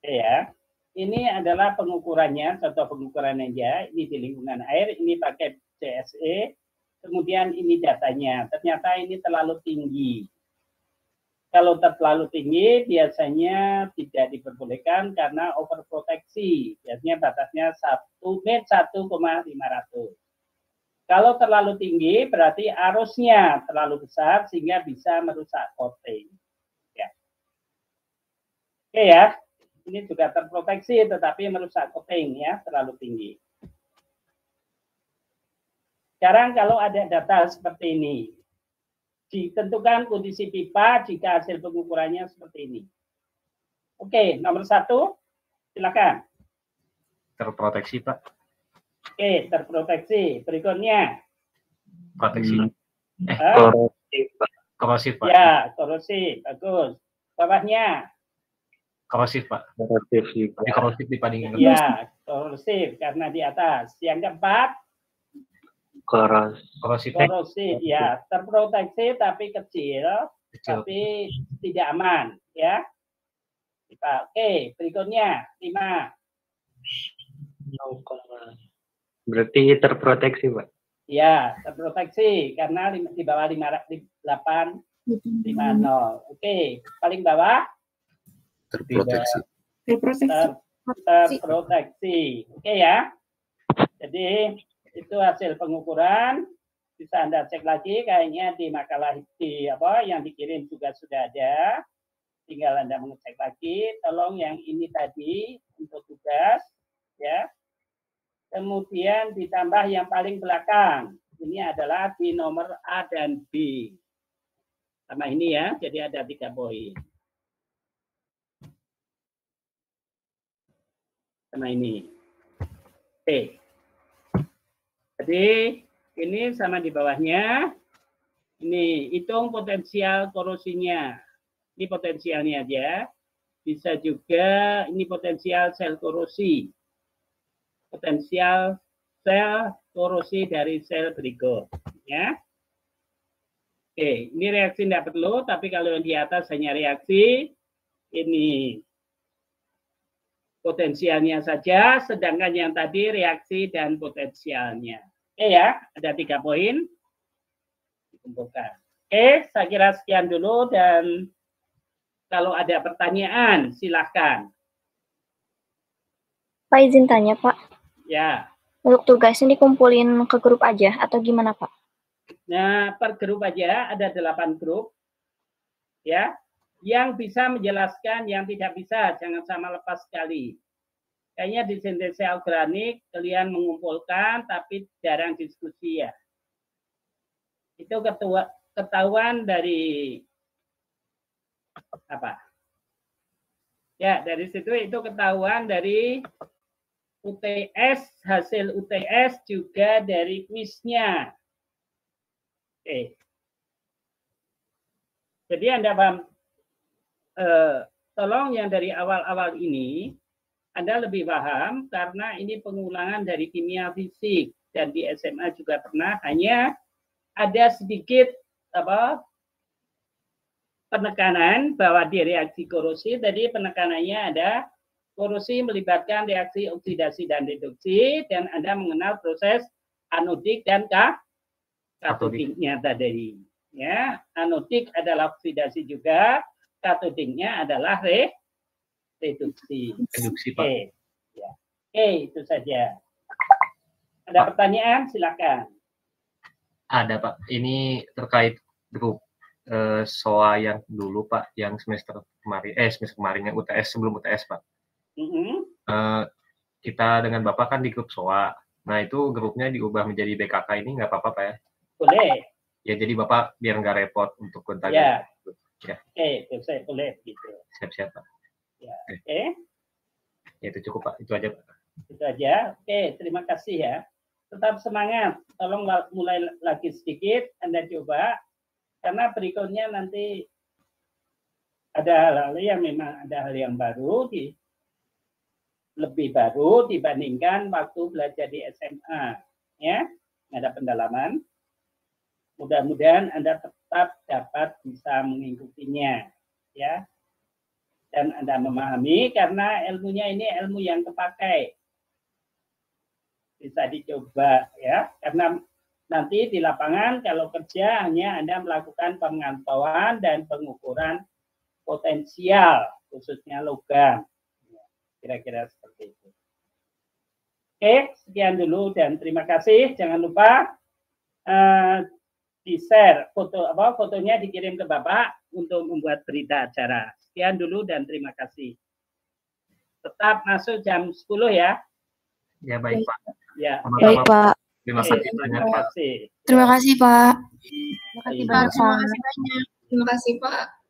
Oke ya. Ini adalah pengukurannya, contoh pengukurannya aja. Ini di lingkungan air, ini pakai CSE. Kemudian ini datanya. Ternyata ini terlalu tinggi. Kalau terlalu tinggi, biasanya tidak diperbolehkan karena overproteksi. Biasanya batasnya 1,500. Kalau terlalu tinggi, berarti arusnya terlalu besar sehingga bisa merusak coating. Ya. Oke ya. Ini juga terproteksi tetapi merusak coating ya, terlalu tinggi. Sekarang kalau ada data seperti ini, ditentukan kondisi pipa jika hasil pengukurannya seperti ini. Oke, nomor 1, silakan. Terproteksi Pak. Oke, terproteksi. Berikutnya. Proteksi. Korosif Pak. Korosif Pak. Ya, korosif. Bagus. Bawahnya. Korosif Pak. Korosif juga. Korosif dibandingkan. Ya, korosif karena di atas. Yang keempat. Korosif. Korosif, ya. Terproteksi tapi kecil. Tapi tidak aman. Ya. Oke, berikutnya. 5. Berarti terproteksi Pak. Ya, terproteksi karena di bawah 850. Oke, paling bawah Terproteksi. terproteksi. Oke ya. Jadi itu hasil pengukuran. Bisa Anda cek lagi, kayaknya di makalah yang dikirim juga sudah ada. Tinggal Anda mengecek lagi. Tolong yang ini tadi untuk tugas, ya. Kemudian ditambah yang paling belakang. Ini adalah di nomor A dan B. Sama ini ya, jadi ada 3 poin. Sama ini. Oke. Jadi ini sama di bawahnya. Ini hitung potensial korosinya. Ini potensialnya aja. Bisa juga ini potensial sel korosi. Potensial sel korosi dari sel berikut. Ya. Oke, ini reaksi tidak perlu, tapi kalau yang di atas hanya reaksi, ini potensialnya saja, sedangkan yang tadi reaksi dan potensialnya. Oke ya, ada 3 poin dikumpulkan. Oke, saya kira sekian dulu dan kalau ada pertanyaan silahkan. Pak izin tanya Pak. Ya. Untuk tugasnya dikumpulin ke grup aja atau gimana Pak? Nah, per grup aja ada 8 grup. Ya. Yang bisa menjelaskan, yang tidak bisa, jangan sama lepas sekali. Kayaknya di sintesa organik kalian mengumpulkan, tapi jarang diskusi ya. Itu ketahuan dari apa? Ya, dari situ itu ketahuan dari UTS, hasil UTS juga dari kuisnya. Oke. Jadi Anda paham? Tolong yang dari awal-awal ini Anda lebih paham karena ini pengulangan dari kimia fisik dan di SMA juga pernah, hanya ada sedikit penekanan bahwa di reaksi korosi tadi penekanannya ada korosi melibatkan reaksi oksidasi dan reduksi, dan Anda mengenal proses anodik dan katodiknya tadi. Ya, anodik adalah oksidasi juga, katodiknya adalah reduksi. Reduksi, Pak. Oke, ya. Oke, itu saja. Ada pertanyaan? Silakan. Ada, Pak. Ini terkait grup SOA yang dulu, Pak, yang semester kemarin yang UTS, sebelum UTS, Pak. Kita dengan Bapak kan di grup SOA. Nah, itu grupnya diubah menjadi BKK ini nggak apa-apa, Pak ya? Boleh. Ya, jadi Bapak biar nggak repot untuk kontak. Ya. Ya. Oke, boleh gitu. Siap-siap, Pak. Ya, oke. Ya, itu cukup, Pak. Itu aja, Pak. Itu aja. Oke, terima kasih ya. Tetap semangat. Tolong mulai lagi sedikit, Anda coba. Karena berikutnya nanti ada hal-hal yang memang ada hal yang baru, lebih baru dibandingkan waktu belajar di SMA. Ya, ada pendalaman. Mudah-mudahan Anda tetap dapat bisa mengikutinya. Ya. Dan Anda memahami karena ilmunya ini ilmu yang kepakai. Bisa dicoba ya, karena nanti di lapangan kalau kerja hanya Anda melakukan pemantauan dan pengukuran potensial, khususnya logam. Kira-kira seperti itu. Oke, sekian dulu dan terima kasih. Jangan lupa di-share fotonya dikirim ke Bapak untuk membuat berita acara. Sekian dulu dan terima kasih. Tetap masuk jam 10 ya. Ya, baik, Pak. Ya. Baik, Pak. Terima kasih banyak, Pak. Terima kasih, Pak. Terima kasih banyak. Terima kasih, Pak.